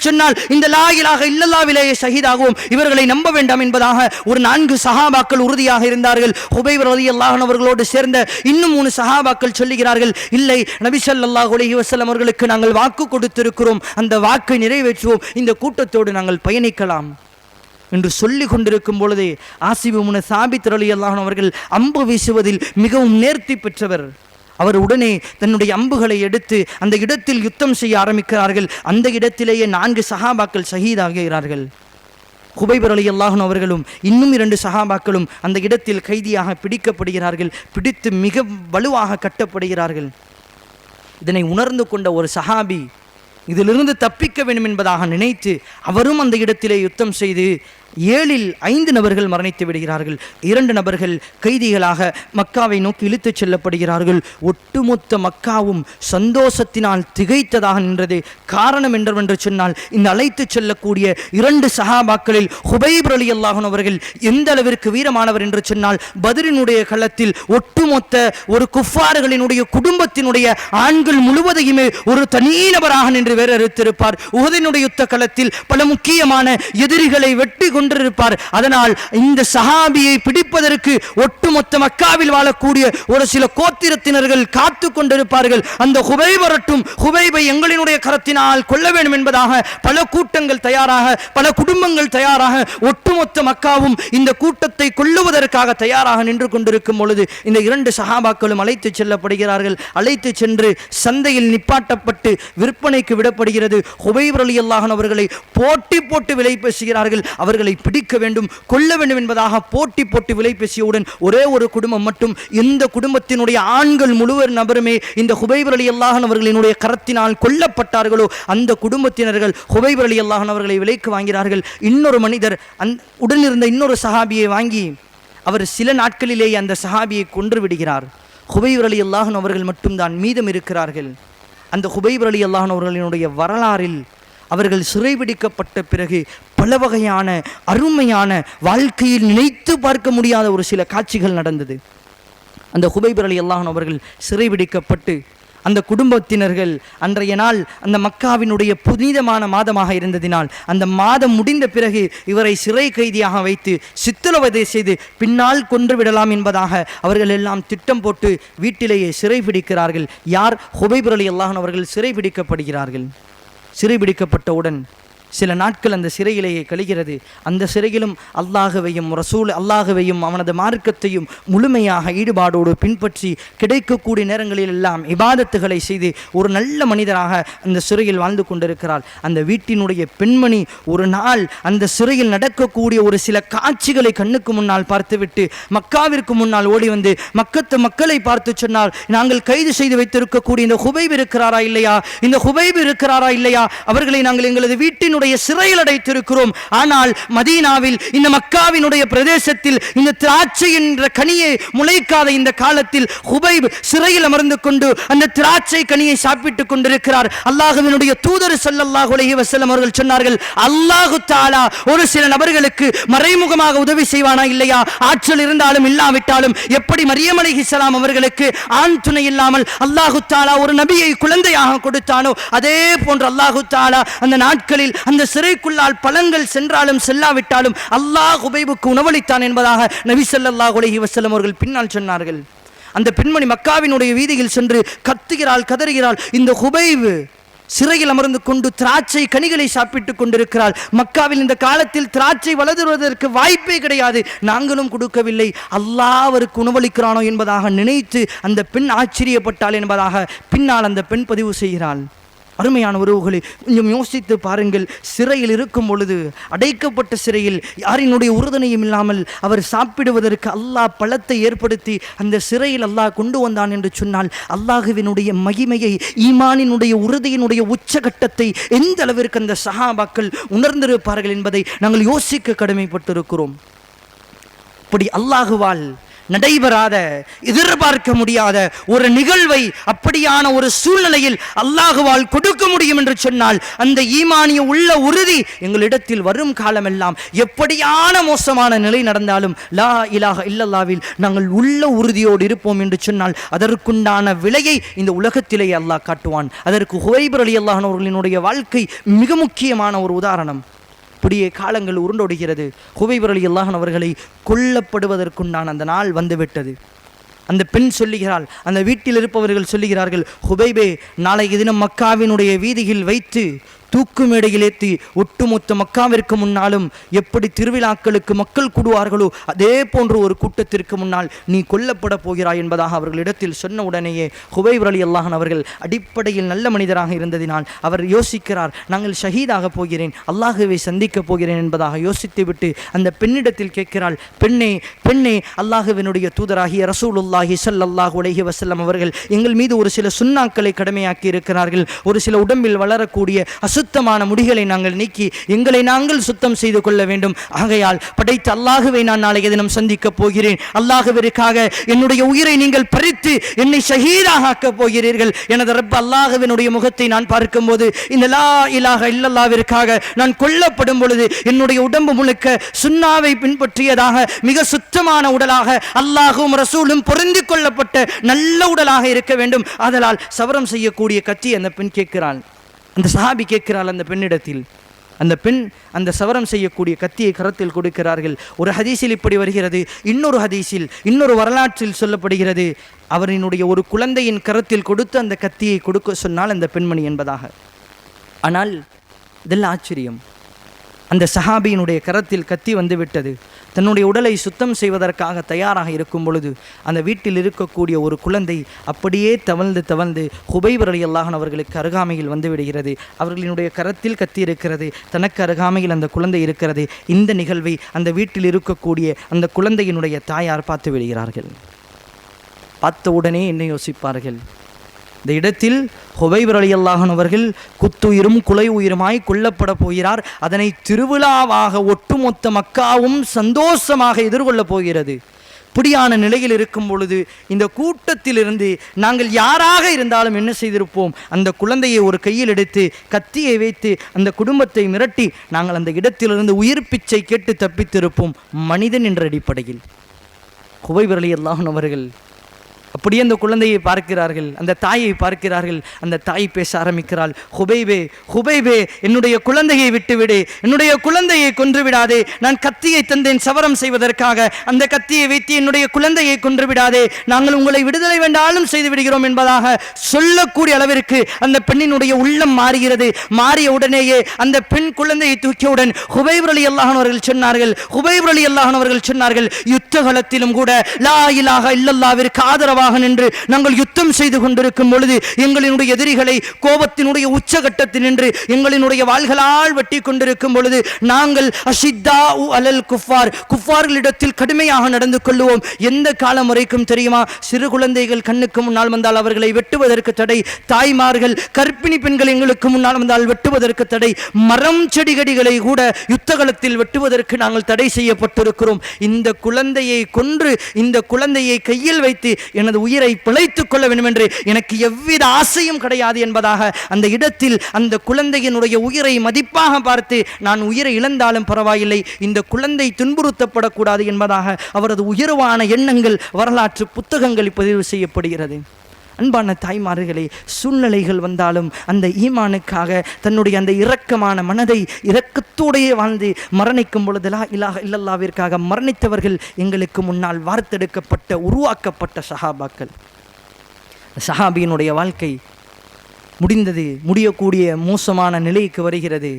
சொன்னால் இந்த லா இலாஹ இல்லல்லாஹ்விலேயே ஷஹீதாகுவோம், இவர்களை நம்ப வேண்டாம் என்பதாக ஒரு 4 சஹாபாக்கள் உறுதியாக இருந்தார்கள். ஹுபைப் ரலியல்லாஹு அன்ஹு அவர்களோடு சேர்ந்த இன்னும் 3 சஹாபாக்கள் சொல்லுகிறார்கள், இல்லை, நபி ஸல்லல்லாஹு அலைஹி வஸல்லம் அவர்களுக்கு நாங்கள் வாக்கு கொடுத்திருக்கிறோம், அந்த வாக்கை நிறைவேற்றுவோம், இந்த கூட்டத்தோடு நாங்கள் பயணிக்கலாம் என்று சொல்லிக் கொண்டிருக்கும் பொழுதே ஆசிப் இப்னு சாபித் ரலியல்லாஹு அன்ஹு அவர்கள் அம்பு வீசுவதில் மிகவும் நேர்த்தி பெற்றவர். அவர் உடனே தன்னுடைய அம்புகளை எடுத்து அந்த இடத்தில் யுத்தம் செய்ய ஆரம்பிக்கிறார்கள். அந்த இடத்திலேயே 4 சஹாபாக்கள் ஷஹீதாகிறார்கள். ஹுபைப் ரலியல்லாஹு அன்ஹு அவர்களும் இன்னும் 2 சஹாபாக்களும் அந்த இடத்தில் கைதியாக பிடிக்கப்படுகிறார்கள். பிடித்து மிக வலுவாக கட்டப்படுகிறார்கள். இதனை உணர்ந்து கொண்ட ஒரு சஹாபி இதிலிருந்து தப்பிக்க வேண்டும் என்பதாக நினைத்து அவரும் அந்த இடத்திலே யுத்தம் செய்து 7இல் 5 நபர்கள் மரணித்து விடுகிறார்கள். 2 நபர்கள் கைதிகளாக மக்காவை நோக்கி இழுத்துச் செல்லப்படுகிறார்கள். ஒட்டுமொத்த மக்காவும் சந்தோஷத்தினால் திகைத்ததாக நின்றது. காரணம் என்னவென்று சொன்னால், இந்த அழைத்து செல்லக்கூடிய 2 சஹாபாக்களில் ஹுபைப் ரலியல்லாஹு அன்ஹு அவர்கள் எந்த அளவிற்கு வீரமானவர் என்று சொன்னால், பத்ரினுடைய களத்தில் ஒட்டுமொத்த ஒரு குஃபார்களினுடைய குடும்பத்தினுடைய ஆண்கள் முழுவதையுமே ஒரு தனிநபராக நின்று வேறறுத்திருப்பார். உஹதினுடைய யுத்த களத்தில் பல முக்கியமான எதிரிகளை வெட்டி கொண்டிருப்பார். அதனால் இந்த சஹாபியை பிடிப்பதற்கு ஒட்டுமொத்த மக்காவில் வாழக்கூடிய ஒரு சில கோத்திரத்தினர்கள் காத்து கொண்டிருப்பார்கள். அந்த ஹுபைப் வரட்டும், ஹுபைபை எங்களினுடைய கரத்தினால் கொள்ள வேண்டும் என்பதாக பல கூட்டங்கள் தயாராக, பல குடும்பங்கள் தயாராக, ஒட்டுமொத்த மக்காவும் இந்த கூட்டத்தை கொல்லுவதற்காக தயாராக நின்று கொண்டிருக்கும் பொழுது இந்த 2 சஹாபாக்களும் அழைத்து செல்லப்படுகிறார்கள். அழைத்து சென்று சந்தையில் நிப்பாட்டப்பட்டு விற்பனைக்கு விடப்படுகிறது. ஹுபைப் ரலியல்லாஹு அன்ஹு அவர்களை போட்டி போட்டு விலை பேசுகிறார்கள். அவர்களை பிடிக்க வேண்டும், கொல்ல வேண்டும் என்பதாக போட்டி போட்டு விலை பேசியவுடன் ஒரே ஒரு குடும்பம் மட்டும், இந்த குடும்பத்தினுடைய ஆண்கள் முழுவர் நபருமே இந்த ஹுபைப் ரலியல்லாஹு அன்ஹு அவர்களினுடைய கரத்தினால் கொல்லப்பட்டார்களோ அந்த குடும்பத்தினர்கள் ஹுபைப் ரலியல்லாஹு அன்ஹு அவர்களை விலைக்கு வாங்கிறார்கள். இன்னொரு மனிதர் உடனிருந்த இன்னொரு சஹாபியை வாங்கி அவர் சில நாட்களிலேயே அந்த சஹாபியை கொன்று விடுகிறார். ஹுபைப் ரலியல்லாஹு அன்ஹு அவர்கள் மட்டும்தான் மீதம் இருக்கிறார்கள். அந்த ஹுபைப் ரலியல்லாஹு அன்ஹு அவர்களினுடைய வரலாறில் அவர்கள் சிறைபிடிக்கப்பட்ட பிறகு பல வகையான அருமையான வாழ்க்கையில் நினைத்து பார்க்க முடியாத ஒரு சில காட்சிகள் நடந்தது. அந்த ஹுபைப் ரலியல்லாஹு அன்ஹு அவர்கள் சிறைபிடிக்கப்பட்டு அந்த குடும்பத்தினர்கள் அன்றைய நாள் அந்த மக்காவினுடைய புனிதமான மாதமாக இருந்ததினால் அந்த மாதம் முடிந்த பிறகு இவரை சிறை கைதியாக வைத்து சித்திரவதை செய்து பின்னால் கொன்று விடலாம் என்பதாக அவர்கள் எல்லாம் திட்டம் போட்டு வீட்டிலேயே சிறைபிடிக்கிறார்கள். யார்? ஹுபைப் ரலியல்லாஹு அன்ஹு அவர்கள் சிறைபிடிக்கப்படுகிறார்கள். சிறைபிடிக்கப்பட்டவுடன் சில நாட்கள் அந்த சிறையிலேயே கழிகிறது. அந்த சிறையிலும் அல்லாஹுவையும் அவனது மார்க்கத்தையும் முழுமையாக ஈடுபாடோடு பின்பற்றி கிடைக்கக்கூடிய நேரங்களில் எல்லாம் இபாதத்துகளை செய்து ஒரு நல்ல மனிதராக அந்த சிறையில் வாழ்ந்து கொண்டிருக்கிறார். அந்த வீட்டினுடைய பெண்மணி ஒரு நாள் அந்த சிறையில் நடக்கக்கூடிய ஒரு சில காட்சிகளை கண்ணுக்கு முன்னால் பார்த்துவிட்டு மக்காவிற்கு முன்னால் ஓடி வந்து மக்கத்து மக்களை பார்த்து சொன்னார், நாங்கள் கைது செய்து வைத்திருக்கக்கூடிய இந்த ஹுபைப் இருக்கிறாரா இல்லையா, அவர்களை நாங்கள் எங்களது வீட்டினுடைய சிறையில் அடைத்திருக்கிறோம். ஆனால் மதீனாவில் இந்த மக்காவினுடைய பிரதேசத்தில் இந்த திராட்சை என்ற கனியை முளைக்காத இந்த காலத்தில் ஹுபைப் சிறையில் அமர்ந்து கொண்டு அந்த திராட்சை கனியை சாப்பிட்டுக் கொண்டிருக்கிறார். அல்லாஹ்வினுடைய தூதர் ஸல்லல்லாஹு அலைஹி வஸல்லம் அவர்கள் சொன்னார்கள், அல்லாஹு தஆலா ஒரு சில நபர்களுக்கு மறைமுகமாக உதவி செய்வானா இல்லையா? ஆற்றல் இருந்தாலும் இல்லாவிட்டாலும் எப்படி மரியம் அலைஹிஸ்ஸலாம் அவர்களுக்கு ஆண் துணை இல்லாமல் அல்லாஹு தஆலா ஒரு நபியை குழந்தையாக கொடுத்தானோ அதே போன்று அல்லாஹு தஆலா அந்த நாட்களில் அந்த சிறைக்குள்ளால் பழங்கள் சென்றாலும் செல்லாவிட்டாலும் அல்லாஹ் ஹுபைபுக்கு உணவளித்தான் என்பதாக நபி ஸல்லல்லாஹு அலைஹி வஸல்லம் அவர்கள் பின்னால் சொன்னார்கள். அந்த பெண்மணி மக்காவினுடைய வீதியில் சென்று கதறுகிறாள். இந்த ஹுபைப் சிறையில் அமர்ந்து கொண்டு திராட்சை கனிகளை சாப்பிட்டுக் கொண்டிருக்கிறாள். மக்காவில் இந்த காலத்தில் திராட்சை வளருவதற்கு வாய்ப்பே கிடையாது, நாங்களும் கொடுக்கவில்லை, அல்லாஹ் அவருக்கு உணவளிக்கிறானோ என்பதாக நினைத்து அந்த பெண் ஆச்சரியப்பட்டாள் என்பதாக பின்னால் அந்த பெண் பதிவு செய்கிறாள். அருமையான உறவுகளை கொஞ்சம் யோசித்து பாருங்கள். சிறையில் இருக்கும் பொழுது, அடைக்கப்பட்ட சிறையில் யாரினுடைய உறுதுணையும் இல்லாமல் அவர் சாப்பிடுவதற்கு அல்லாஹ் பழத்தை ஏற்படுத்தி அந்த சிறையில் அல்லாஹ் கொண்டு வந்தான் என்று சொன்னால் அல்லாஹுவினுடைய மகிமையை, ஈமானினுடைய உறுதியினுடைய உச்சகட்டத்தை எந்த அளவிற்கு அந்த சஹாபாக்கள் உணர்ந்திருப்பார்கள் என்பதை நாங்கள் யோசிக்க கடமைப்பட்டிருக்கிறோம். இப்படி அல்லாஹுவால் நடைபெறாத, எதிர்பார்க்க முடியாத ஒரு நிகழ்வை அப்படியான ஒரு சூழ்நிலையில் அல்லாஹுவால் கொடுக்க முடியும் என்று சொன்னால் அந்த ஈமானிய உள்ள உறுதி எங்களிடத்தில் வரும் காலமெல்லாம் எப்படியான மோசமான நிலை நடந்தாலும் லா இலாஹ இல்லல்லாஹ்வில் நாங்கள் உள்ள உறுதியோடு இருப்போம் என்று சொன்னால் அதற்குண்டான விலையை இந்த உலகத்திலேயே அல்லாஹ் காட்டுவான். அதற்கு ஹுவைப் ரலியல்லாஹு அன்ஹு அவர்களினுடைய வாழ்க்கை மிக முக்கியமான ஒரு உதாரணம். இப்படியே காலங்கள் உருண்டோடுகிறது. ஹுவைப் ரலியல்லாஹு அன்ஹு அவர்களை கொல்லப்படுவதற்குண்டான அந்த நாள் வந்துவிட்டது. அந்த பெண் சொல்லுகிறாள், அந்த வீட்டில் இருப்பவர்கள் சொல்லுகிறார்கள், ஹுபைபே, நாளைக்கு தினம் மக்காவினுடைய வீதியில் வைத்து தூக்கு மேடையில் ஏற்றி ஒட்டுமொத்த மக்காவிற்கு முன்னாலும் எப்படி திருவிழாக்களுக்கு மக்கள் கூடுவார்களோ அதே போன்று ஒரு கூட்டத்திற்கு முன்னால் நீ கொல்லப்பட போகிறாய் என்பதாக அவர்களிடத்தில் சொன்ன உடனேயே ஹுவைப் ரலியல்லாஹு அன்ஹு அவர்கள் அடிப்படையில் நல்ல மனிதராக இருந்ததினால் அவர் யோசிக்கிறார், நாங்கள் ஷஹீதாக போகிறேன், அல்லாஹுவை சந்திக்கப் போகிறேன் என்பதாக யோசித்துவிட்டு அந்த பெண்ணிடத்தில் கேட்கிறாள், பெண்ணே, அல்லாஹுவினுடைய தூதராகிய ரசூலுல்லாஹி ஸல்லல்லாஹு அலைஹி வஸல்லம் அவர்கள் எங்கள் மீது ஒரு சில சுன்னாக்களை கடமையாக்கி இருக்கிறார்கள். ஒரு சில உடம்பில் வளரக்கூடிய அசுத்தமான முடிகளை நாங்கள் நீக்கி எங்களை நாங்கள் சுத்தம் செய்து கொள்ள வேண்டும். ஆகையால் படைத்த அல்லாஹுவை நான் நாளைய தினம் சந்திக்கப் போகிறேன். அல்லாஹுவிற்காக என்னுடைய உயிரை நீங்கள் பறித்து என்னை ஷஹீதாக ஆக்கப் போகிறீர்கள். எனது ரப் அல்லாஹுவினுடைய முகத்தை நான் பார்க்கும்போது இந்த லா இலாஹ இல்லல்லாஹ்விற்காக நான் கொல்லப்படும் பொழுது என்னுடைய உடம்பு முழுக்க சுன்னாவை பின்பற்றியதாக மிக சுத்தமான உடலாக அல்லாஹும் ரசூலும் பொருந்திக் கொள்ளப்பட்ட நல்ல உடலாக இருக்க வேண்டும். ஆதலால் சவரம் செய்யக்கூடிய கத்தி அந்த பெண் கேட்கிறாள். அந்த சஹாபி கேட்கிறாள் அந்த பெண்ணிடத்தில். அந்த பெண் அந்த சவரம் செய்யக்கூடிய கத்தியை கரத்தில் கொடுக்கிறார்கள். ஒரு ஹதீஸில் இப்படி வருகிறது, இன்னொரு ஹதீஸில், இன்னொரு வரலாற்றில் சொல்லப்படுகிறது, அவரினுடைய ஒரு குழந்தையின் கரத்தில் கொடுத்து அந்த கத்தியை கொடுக்க சொன்னால் அந்த பெண்மணி என்பதாக. ஆனால் இதெல்லாம் ஆச்சரியம், அந்த சஹாபியினுடைய கரத்தில் கத்தி வந்துவிட்டது. தன்னுடைய உடலை சுத்தம் செய்வதற்காக தயாராக இருக்கும் பொழுது அந்த வீட்டில் இருக்கக்கூடிய ஒரு குழந்தை அப்படியே தவழ்ந்து ஹுபைப் ரலியல்லாஹு அன்ஹு அவர்களுக்கு அருகாமையில் வந்துவிடுகிறது. அவர்களினுடைய கரத்தில் கத்தி இருக்கிறது, தனக்கு அருகாமையில் அந்த குழந்தை இருக்கிறது. இந்த நிகழ்வை அந்த வீட்டில் இருக்கக்கூடிய அந்த குழந்தையினுடைய தாயார் பார்த்து விடுகிறார்கள். பார்த்த உடனே என்ன யோசிப்பார்கள்? இந்த இடத்தில் ஹுவைப் ரலியல்லாஹு அன்ஹு அவர்கள் குத்துயிரும் குலை உயிருமாய் கொல்லப்பட போகிறார். அதனை திருவிழாவாக ஒட்டுமொத்த மக்காவும் சந்தோஷமாக எதிர்கொள்ளப் போகிறது. இப்படியான நிலையில் இருக்கும் பொழுது இந்த கூட்டத்திலிருந்து நாங்கள் யாராக இருந்தாலும் என்ன செய்திருப்போம்? அந்த குழந்தையை ஒரு கையில் எடுத்து கத்தியை வைத்து அந்த குடும்பத்தை மிரட்டி நாங்கள் அந்த இடத்திலிருந்து உயிர் பிச்சை கேட்டு தப்பித்திருப்போம். மனிதன் என்ற அடிப்படையில் ஹுவைப் ரலியல்லாஹு அன்ஹு அவர்கள் அப்படியே அந்த குழந்தையை பார்க்கிறார்கள், அந்த தாயை பார்க்கிறார்கள். அந்த தாய் பேச ஆரம்பிக்கிறாள், ஹுபைபே ஹுபைபே, என்னுடைய குழந்தையை விட்டுவிடு, என்னுடைய குழந்தையை கொன்று விடாதே. நான் கத்தியை தந்தேன் சவரம் செய்வதற்காக, அந்த கத்தியை வைத்து என்னுடைய குழந்தையை கொன்று விடாதே. நாங்கள் உங்களை விடுதலை வேண்டாலும் செய்து விடுகிறோம் என்பதாக சொல்லக்கூடிய அளவிற்கு அந்த பெண்ணினுடைய உள்ளம் மாறுகிறது. மாறிய உடனேயே அந்த பெண் குழந்தையை தூக்கியவுடன் ஹுபைப் ரலியல்லாஹு அன்ஹு அவர்கள் சொன்னார்கள், ஹுபைப் ரலியல்லாஹு அன்ஹு அவர்கள் சொன்னார்கள், யுத்த காலத்திலும் கூட லா இலாஹ இல்லல்லாஹ்விற்கு ஆதரவாக நின்று நாங்கள் யுத்தம் செய்து கொண்டிருக்கும் பொழுது எங்களினுடைய எதிரிகளை கோபத்தினுடைய உச்சகட்டத்தில் நின்று எங்களினுடைய வாள்களால் வெட்டி கொண்டிருக்கும் பொழுது நாங்கள் அஷித்தாஉ அலல் குஃபார், குஃபார்களிடத்தில் கடுமையாக நடந்து கொள்வோம். எந்த காலம் வரைக்கும் தெரியுமா? சிறு குழந்தைகள் கண்ணுக்கு முன்னால் வந்தால் அவர்களை வெட்டுவதற்கு தடை, தாய்மார்கள் கர்ப்பிணி பெண்கள் எங்களுக்கு முன்னால் வந்தால் வெட்டுவதற்கு தடை, மரம் செடிகடிகளை கூட யுத்தகலத்தில் வெட்டுவதற்கு நாங்கள் தடை செய்யப்பட்டிருக்கிறோம். இந்த குழந்தையை கொன்று இந்த குழந்தையை கையில் வைத்து எனது உயிரை பிழைத்துக் கொள்ள வேண்டும் என்று எனக்கு எவ்வித ஆசையும் கிடையாது என்பதாக அந்த இடத்தில் அந்த குழந்தையினுடைய உயிரை மதிப்பாக பார்த்து நான் உயிரை இழந்தாலும் பரவாயில்லை, இந்த குழந்தை துன்புறுத்தப்படக்கூடாது என்பதாக அவரது உயர்வான எண்ணங்கள் வரலாற்று புத்தகங்கள் பதிவு செய்யப்படுகிறது. அன்பான தாய்மார்களே, சூழ்நிலைகள் வந்தாலும் அந்த ஈமானுக்காக தன்னுடைய அந்த இரக்கமான மனதை இரக்கத்தோடையே வாழ்ந்து மரணிக்கும் பொழுது லா இலாஹ இல்லல்லாஹ்விற்காக மரணித்தவர்கள் எங்களுக்கு முன்னால் வார்த்தெடுக்கப்பட்ட உருவாக்கப்பட்ட சஹாபாக்கள். சஹாபியினுடைய வாழ்க்கை முடியக்கூடிய மோசமான நிலைக்கு வருகிறது.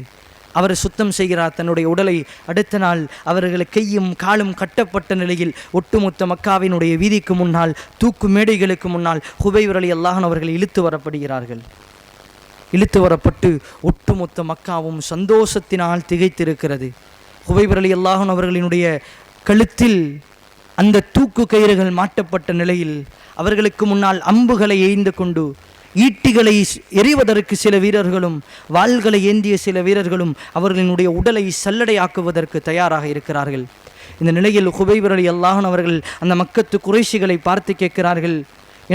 அவர் சுத்தம் செய்கிறார் தன்னுடைய உடலை. அடுத்த நாள் அவர்கள் கையும் காலும் கட்டப்பட்ட நிலையில் ஒட்டுமொத்த மக்காவினுடைய வீதிக்கு முன்னால் தூக்கு மேடைகளுக்கு முன்னால் ஹுபைப் ரலியல்லாஹு அன்ஹு அவர்கள் இழுத்து வரப்படுகிறார்கள். இழுத்து வரப்பட்டு ஒட்டுமொத்த மக்காவும் சந்தோஷத்தினால் திகைத்திருக்கிறது. ஹுபைப் ரலியல்லாஹு அன்ஹு அவர்களினுடைய கழுத்தில் அந்த தூக்கு கயிறுகள் மாட்டப்பட்ட நிலையில் அவர்களுக்கு முன்னால் அம்புகளை எய்ந்து கொண்டு ஈட்டிகளை எறிவதற்கு சில வீரர்களும் வாள்களை ஏந்திய சில வீரர்களும் அவர்களினுடைய உடலை சல்லடையாக்குவதற்கு தயாராக இருக்கிறார்கள். இந்த நிலையில் ஹுபைப் ரலியல்லாஹு அன்ஹு அவர்கள் அந்த மக்கத்து குறைஷிகளை பார்த்து கேட்கிறார்கள்,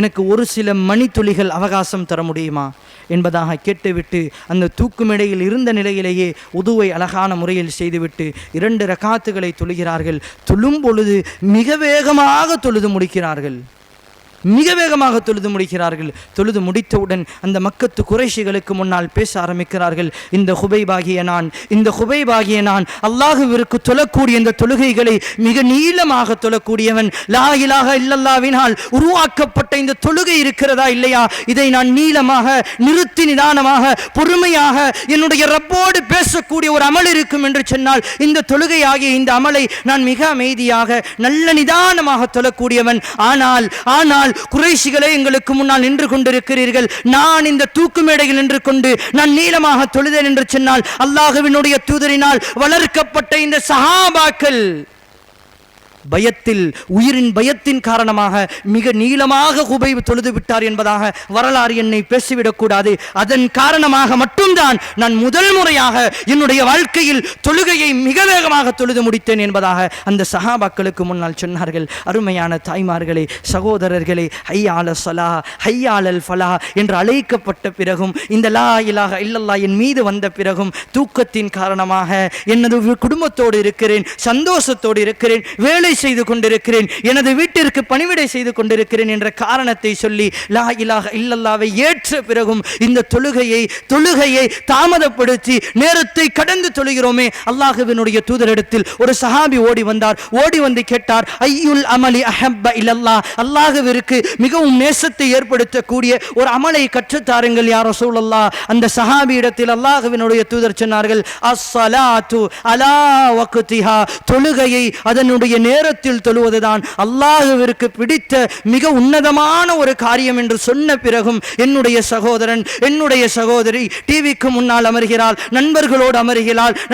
எனக்கு ஒரு சில மணித்துளிகள் அவகாசம் தர முடியுமா என்பதாக கேட்டுவிட்டு அந்த தூக்கு மேடையில் இருந்த நிலையிலேயே உதுவை அழகான முறையில் செய்துவிட்டு 2 ரகாத்துகளை தொழுகிறார்கள். தொழும் பொழுது மிக வேகமாக தொழுது முடிக்கிறார்கள். தொழுது முடித்தவுடன் அந்த மக்கத்து குறைஷிகளுக்கு முன்னால் பேச ஆரம்பிக்கிறார்கள். இந்த ஹுபைபாகிய நான் அல்லாஹுவிற்கு தொழக்கூடிய இந்த தொழுகைகளை மிக நீளமாக தொழக்கூடியவன். லா இலாஹ இல்லல்லாஹ்வினால் உருவாக்கப்பட்ட இந்த தொழுகை இருக்கிறதா இல்லையா, இதை நான் நீளமாக நிறுத்தி நிதானமாக பொறுமையாக என்னுடைய ரப்போடு பேசக்கூடிய ஒரு அமல் இருக்கும் என்று சொன்னால் இந்த தொழுகை ஆகிய இந்த அமலை நான் மிக அமைதியாக நல்ல நிதானமாக தொழக்கூடியவன். ஆனால் குறைஷிகளே எங்களுக்கு முன்னால் நின்று கொண்டிருக்கிறீர்கள், நான் இந்த தூக்கு மேடையில் நின்று கொண்டு நான் நீளமாக தொழுதேன் என்று சொன்னால் அல்லாஹ்வினுடைய தூதரினால் வளர்க்கப்பட்ட இந்த சஹாபாக்கள் பயத்தில் உயிரின் பயத்தின் காரணமாக மிக நீளமாக ஹுபைப் தொழுது விட்டார் என்பதாக வரலாறு என்னை பேசிவிடக்கூடாது. அதன் காரணமாக மட்டும்தான் நான் முதல் முறையாக என்னுடைய வாழ்க்கையில் தொழுகையை மிக வேகமாக தொழுது முடித்தேன் என்பதாக அந்த சஹாபாக்களுக்கு முன்னால் சொன்னார்கள். அருமையான தாய்மார்களே, சகோதரர்களே, ஹையால ஸலா ஹையாலல் ஃபலா என்று அழைக்கப்பட்ட பிறகும் இந்த லா இலாஹ இல்லல்லாஹ் என் மீது வந்த பிறகும் தூக்கத்தின் காரணமாக எனது குடும்பத்தோடு இருக்கிறேன், சந்தோஷத்தோடு இருக்கிறேன், வேலை செய்து கொண்டிருக்கிறேன், எனது வீட்டிற்கு பணிவிடை செய்து கொண்டிருக்கிறேன் என்ற காரணத்தை சொல்லி லா இலாஹ இல்லல்லாஹ்வை ஏற்ற பிறகும் இந்த தொழுகையை தாமதப்படுத்தி நேரத்தை கடந்து தொழுகிறோமே. அல்லாஹ்வினுடைய தூதரிடத்தில் ஒரு சஹாபி ஓடி வந்து கேட்டார், ஐயுல் அமலி அஹப்ப இலல்லாஹ், அல்லாஹ்விற்கு மிகவும் நேசத்தை ஏற்படுத்தக்கூடிய ஒரு அமலை கற்றுத்தாருங்கள் யா ரசூலல்லாஹ். அந்த சஹாபி இடத்தில் அல்லாஹ்வினுடைய தூதர் சொன்னார்கள், அஸ்ஸலாத்து அலா வக்திஹா, தொழுகையை அதனுடைய நேரத்தில் தொழுவதுதான் அல்லாஹ்விற்கு பிடித்த மிக உன்னதமான ஒரு காரியம் என்று சொன்ன பிறகும் என்னுடைய சகோதரன் என்னுடைய சகோதரி டிவிக்கு முன்னால் அமர்கிறாள்,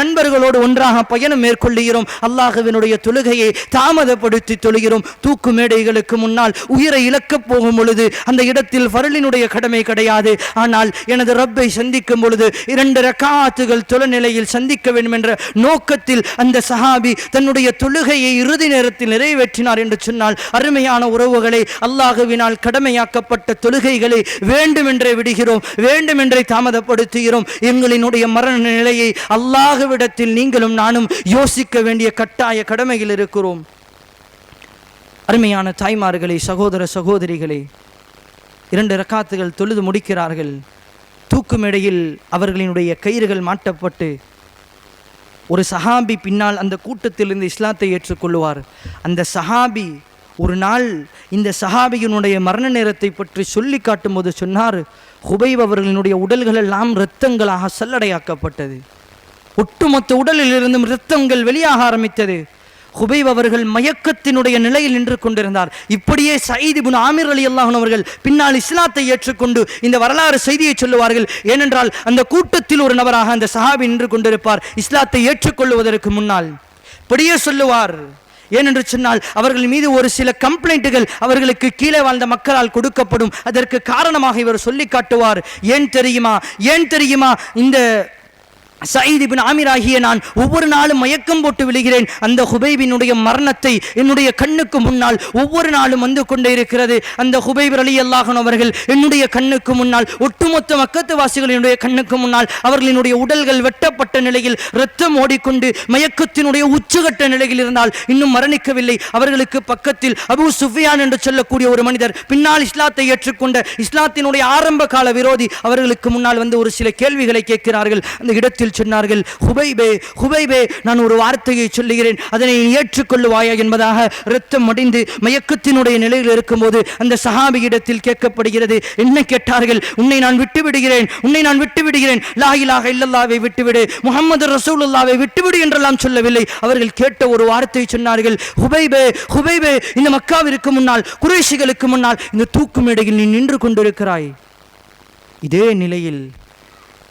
நண்பர்களோடு ஒன்றாக பயணம் மேற்கொள்ளுகிறோம், அல்லாஹ்வினுடைய தொழுகையை தாமதப்படுத்தி தொழுகிறோம். தூக்கு மேடைகளுக்கு முன்னால் உயிரை இழக்கப் போகும் பொழுது அந்த இடத்தில் ஃபர்லினுடைய கடமை கிடையாது. ஆனால் எனது ரப்பை சந்திக்கும் பொழுது 2 ரக்காத்துகள் தொழ நிலையில் சந்திக்க வேண்டும் என்ற நோக்கத்தில் அந்த சஹாபி தன்னுடைய தொழுகையை இறுதி நேரத்தில் நிறைவேற்றினார் என்று சொன்னால், அருமையான உறவுகளை, அல்லாஹ்வினால் கடமையாக்கப்பட்ட தொழுகைகளை வேண்டுமென்றே விடுகிறோம், வேண்டுமென்றே தாமதப்படுத்துகிறோம். எங்களினுடைய மரண நிலையை அல்லாஹ்விடத்தில் நீங்களும் நானும் யோசிக்க வேண்டிய கட்டாய கடமையில் இருக்கிறோம். அருமையான தாய்மார்களே, சகோதர சகோதரிகளே, 2 ரக்காத்துகள் தொழுது முடிக்கிறார்கள். தூக்கு மேடையில் அவர்களினுடைய கயிறுகள் மாட்டப்பட்டு ஒரு சஹாபி பின்னால் அந்த கூட்டத்திலிருந்து இஸ்லாத்தை ஏற்றுக்கொள்ளுவார். அந்த சஹாபி ஒரு நாள் இந்த சஹாபியினுடைய மரண நேரத்தை பற்றி சொல்லி காட்டும் போது சொன்னார், ஹுபைப் அவர்களினுடைய உடல்கள் எல்லாம் இரத்தங்களாக சல்லடையாக்கப்பட்டது. ஒட்டுமொத்த உடலிலிருந்தும் இரத்தங்கள் வெளியாக ஆரம்பித்தது. ஹுபைப் அவர்கள் மயக்கத்தினுடைய நிலையில் நின்று கொண்டிருந்தார். இப்படியே சயீத் இப்னு ஆமிர் ரலியல்லாஹு அன்ஹு அவர்கள் பின்னால் இஸ்லாத்தை ஏற்றுக்கொண்டு இந்த வரலாறு செய்தியை சொல்லுவார்கள். ஏனென்றால் அந்த கூட்டத்தில் ஒரு நபராக அந்த சஹாபி நின்று கொண்டிருப்பார். இஸ்லாத்தை ஏற்றுக்கொள்வதற்கு முன்னால் இப்படியே சொல்லுவார். ஏனென்று சொன்னால் அவர்கள் மீது ஒரு சில கம்ப்ளைண்ட்டுகள் அவர்களுக்கு கீழே வாழ்ந்த மக்களால் கொடுக்கப்படும். அதற்கு காரணமாக இவர் சொல்லி காட்டுவார். ஏன் தெரியுமா இந்த சயீத் இப்னு ஆமிர் ஆகிய நான் ஒவ்வொரு நாளும் மயக்கம் போட்டு விழுகிறேன். அந்த ஹுபைபினுடைய மரணத்தை என்னுடைய கண்ணுக்கு முன்னால் ஒவ்வொரு நாளும் வந்து கொண்டே இருக்கிறது. அந்த ஹுபைப் ரலியல்லாஹு அன்ஹு அவர்கள் என்னுடைய கண்ணுக்கு முன்னால், ஒட்டுமொத்த மக்கத்து வாசிகளினுடைய கண்ணுக்கு முன்னால் அவர்களினுடைய உடல்கள் வெட்டப்பட்ட நிலையில் இரத்தம் ஓடிக்கொண்டு மயக்கத்தினுடைய உச்சகட்ட நிலையில் இருந்தால் இன்னும் மரணிக்கவில்லை. அவர்களுக்கு பக்கத்தில் அபூ சுஃபியான் என்று சொல்லக்கூடிய ஒரு மனிதர், பின்னால் இஸ்லாத்தை ஏற்றுக்கொண்ட இஸ்லாத்தினுடைய ஆரம்ப கால விரோதி, அவர்களுக்கு முன்னால் வந்து ஒரு சில கேள்விகளை கேட்கிறார்கள். அந்த இடத்தில் சொன்னார்கள், ஹுபைபே, நான் ஒரு வார்த்தையை சொல்லுகிறேன், அதனை ஏற்றுக்கொள்ளுவாயா என்பதாக இரத்தம் மடிந்து மயக்கத்தினுடைய நிலையில் இருக்கும்போது அந்த சஹாபி இடத்தில் கேட்கப்படுகிறது. என்ன கேட்டார்கள்? உன்னை நான் விட்டுவிடுகிறேன், லா இலாஹ இல்லல்லாஹ்வை விட்டுவிடு, முஹம்மது ரசூலுல்லாஹ்வை விட்டுவிடு என்றெல்லாம் சொல்லவில்லை. அவர்கள் கேட்ட ஒரு வார்த்தை சொன்னார்கள், ஹுபைபே, இந்த மக்காவிற்கு முன்னால், குறைஷிகளுக்கு முன்னால் இந்த தூக்கு மேடையில் நீ நின்று கொண்டிருக்கிறாய். இதே நிலையில்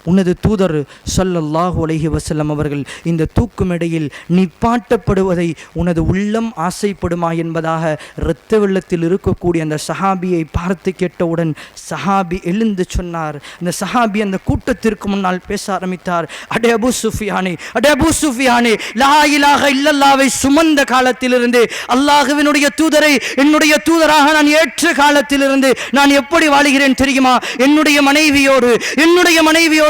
உனது தூதர் ஸல்லல்லாஹு அலைஹி வஸல்லம் அவர்கள் இந்த தூக்கு மேடையில் நிப்பாட்டப்படுவதை உனது உள்ளம் ஆசைப்படுமா என்பதாக இரத்த வெள்ளத்தில் இருக்கக்கூடிய அந்த சஹாபியை பார்த்து கேட்டவுடன் சஹாபி எழுந்து சொன்னார். அந்த சஹாபி அந்த கூட்டத்திற்கு முன்னால் பேச ஆரம்பித்தார். அடே அபூ சுஃபியானே, லா இலாஹ இல்லல்லாஹ்வை சுமந்த காலத்திலிருந்து, அல்லாஹ்வினுடைய தூதரை என்னுடைய தூதராக நான் ஏற்ற காலத்திலிருந்து நான் எப்படி வாழுகிறேன் தெரியுமா? என்னுடைய மனைவியோடு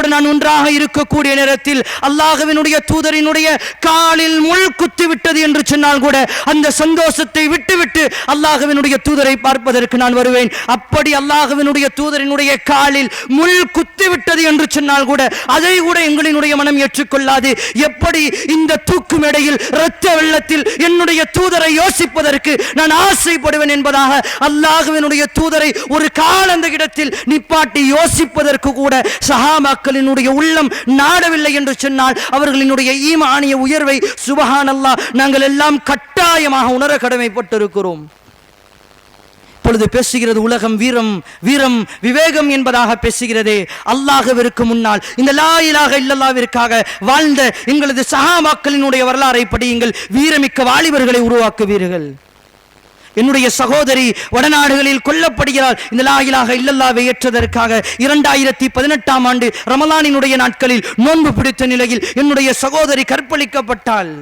நான் ஒன்றாக இருக்கக்கூடிய நேரத்தில் அல்லாஹ்வினுடைய தூதரினுடைய காலில் முள் குத்தி விட்டது என்று சொன்னால் கூட அந்த சந்தோஷத்தை விட்டுவிட்டு அல்லாஹ்வினுடைய தூதரை பார்ப்பதற்கு நான் வருவேன். அப்படி அல்லாஹ்வினுடைய தூதரினுடைய காலில் முள் குத்தி விட்டது என்று சொன்னால் கூட அதை கூட எங்களினுடைய மனம் ஏற்றுக்கொள்ளாது. எப்படி இந்த தூக்கு மேடையில் இரத்த வெள்ளத்தில் என்னுடைய தூதரை யோசிப்பதற்கு நான் ஆசைப்படுவேன் என்பதாக அல்லாஹ்வினுடைய தூதரை ஒரு கால் அந்த இடத்தில் நிப்பாட்டி யோசிப்பதற்கு கூட சஹாபாக்களினுடைய உள்ளம் நாடவில்லை என்று சொன்னால் அவர்களினுடைய ஈமானிய உயர்வை சுப்ஹானல்லாஹ் நாங்கள் எல்லாம் கட்டாயமாக உணர கடமைப்பட்டிருக்கிறோம். இப்பொழுது பேசுகிறது உலகம் வீரம் விவேகம் என்பதாக பேசுகிறதே. அல்லாஹ்விற்கு முன்னால் இந்த லா இலாஹ இல்லல்லாஹ்விற்காக வாழ்ந்த எங்களது சஹாபாக்களினுடைய வரலாறை படியுங்கள். வீரமிக்க வாலிபர்களை உருவாக்குவீர்கள். என்னுடைய சகோதரி வடநாடுகளில் கொல்லப்படுகிறார் இந்த லா இலாஹ இல்லல்லாஹ்வை ஏற்றதற்காக. 2018ஆம் ஆண்டு ரமலானினுடைய நாட்களில் நோன்பு பிடித்த நிலையில் என்னுடைய சகோதரி கற்பழிக்கப்பட்டாள்.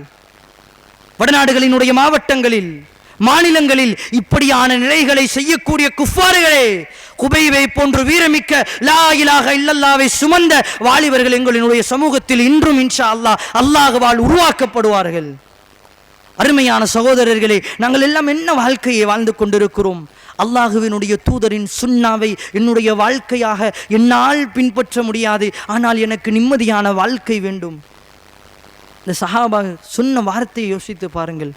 வடநாடுகளினுடைய மாவட்டங்களில், மாநிலங்களில் இப்படியான நிலைகளை செய்யக்கூடிய குஃபார்களே, குபைவை போன்று வீரமிக்க லா இலாஹ இல்லல்லாஹ்வை சுமந்த வாலிபர்கள் எங்களுடைய சமூகத்தில் இன்றும் இன்ஷா அல்லாஹ் அல்லாஹ்வால் உருவாக்கப்படுவார்கள். அருமையான சகோதரர்களே, நாங்கள் எல்லாம் என்ன வாழ்க்கையை வாழ்ந்து கொண்டிருக்கிறோம்? அல்லாஹுவினுடைய தூதரின் சுன்னாவை என்னுடைய வாழ்க்கையாக என்னால் பின்பற்ற முடியாது, ஆனால் எனக்கு நிம்மதியான வாழ்க்கை வேண்டும். இந்த சஹாபா சொன்ன வார்த்தையை யோசித்து பாருங்கள்.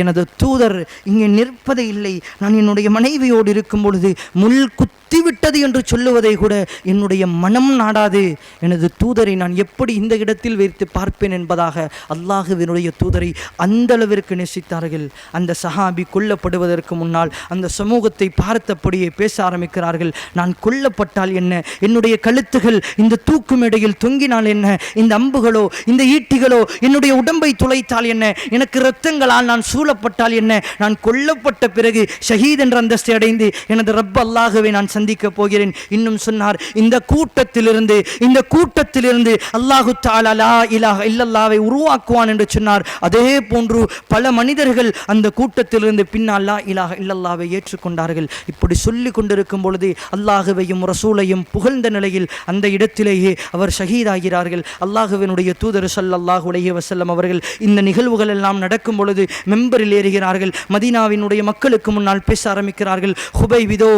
எனது தூதர் இங்கே நிற்பதே இல்லை, நான் என்னுடைய மனைவியோடு இருக்கும் பொழுது முள் குத்திவிட்டது என்று சொல்லுவதை கூட என்னுடைய மனம் நாடாது. எனது தூதரை நான் எப்படி இந்த இடத்தில் வைத்து பார்ப்பேன் என்பதாக அல்லாஹுவினுடைய தூதரை அந்த அளவிற்கு நேசித்தார்கள். அந்த சஹாபி கொல்லப்படுவதற்கு முன்னால் அந்த சமூகத்தை பார்த்தபடியே பேச ஆரம்பிக்கிறார்கள். நான் கொல்லப்பட்டால் என்ன, என்னுடைய கழுத்துகள் இந்த தூக்கு மேடையில் தொங்கினால் என்ன, இந்த அம்புகளோ இந்த ஈட்டிகளோ என்னுடைய உடம்பை துளைத்தால் என்ன, எனக்கு இரத்தங்களால் நான் சூழப்பட்டால் என்ன, நான் கொல்லப்பட்ட பிறகு ஷஹீத் என்ற அந்தஸ்தை அடைந்து எனது ரப் அல்லாஹுவை நான் சந்திக்க போகிறேன். இன்னும் சொன்னார், இந்த கூட்டத்திலிருந்து அல்லாஹு தஆலா லா இலாஹ இல்லல்லாஹ்வை உருவாக்குவான் என்று சொன்னார். அதே போன்று பல மனிதர்கள் அந்த கூட்டத்திலிருந்து பின்னால் லா இலாஹ இல்லல்லாஹ்வை ஏற்றுக்கொண்டார்கள். இப்படி சொல்லி கொண்டிருக்கும் பொழுது அல்லாஹுவையும் ரசூலையும் புகழ்ந்த நிலையில் அந்த இடத்திலேயே அவர் ஷஹீதாகிறார்கள். அல்லாஹுவினுடைய தூதர் ஸல்லல்லாஹு அலைஹி வஸல்லம் அவர்கள் இந்த நிகழ்வுகள் எல்லாம் நடக்கும் பொழுது மிம்பரில் ஏறுகிறார்கள். மதீனாவினுடைய மக்களுக்கு முன்னால் பேச ஆரம்பிக்கிறார்கள். ஹுபைப் இதோ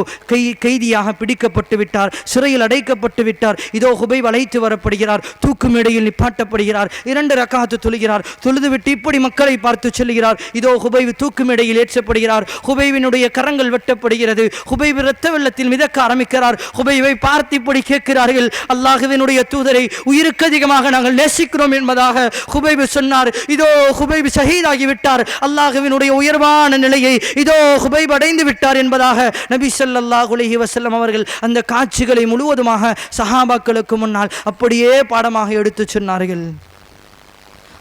கைதியாக பிடிக்கப்பட்டு விட்டார், சிறையில் அடைக்கப்பட்டு விட்டார். இதோ ஹுபைப் அழைத்து வரப்படுகிறார், தூக்கு மேடையில் நிப்பாட்டப்படுகிறார். 2 ரக்காத்து தொழுகிறார். தொழுதுவிட்டு இப்படி மக்களை பார்த்து சொல்லுகிறார், இதோ ஹுபைப் தூக்கு மேடையில் ஏற்றப்படுகிறார். ஹுபைபினுடைய கரங்கள் வெட்டப்படுகிறது. ஹுபைப் இரத்த வெள்ளத்தில் மிதக்க ஆரம்பிக்கிறார். ஹுபைபை பார்த்து இப்படி கேட்கிறார்கள், அல்லாஹ்வினுடைய தூதரை உயிருக்கு அதிகமாக நாங்கள் நேசிக்கிறோம் என்பதாக ஹுபைப் சொன்னார். இதோ ஹுபைப் ஷஹீதாகிவிட்டார், அல்லாஹ்வினுடைய உயர்வான நிலையை இதோ ஹுபைப் அடைந்து விட்டார் என்பதாக நபி ஸல்லல்லாஹு அலைஹி வஸல்லம் அவர்கள் அந்த காட்சிகளை முழுவதுமாக சஹாபாக்களுக்கு முன்னால் அப்படியே பாடமாக எடுத்து சொன்னார்கள்.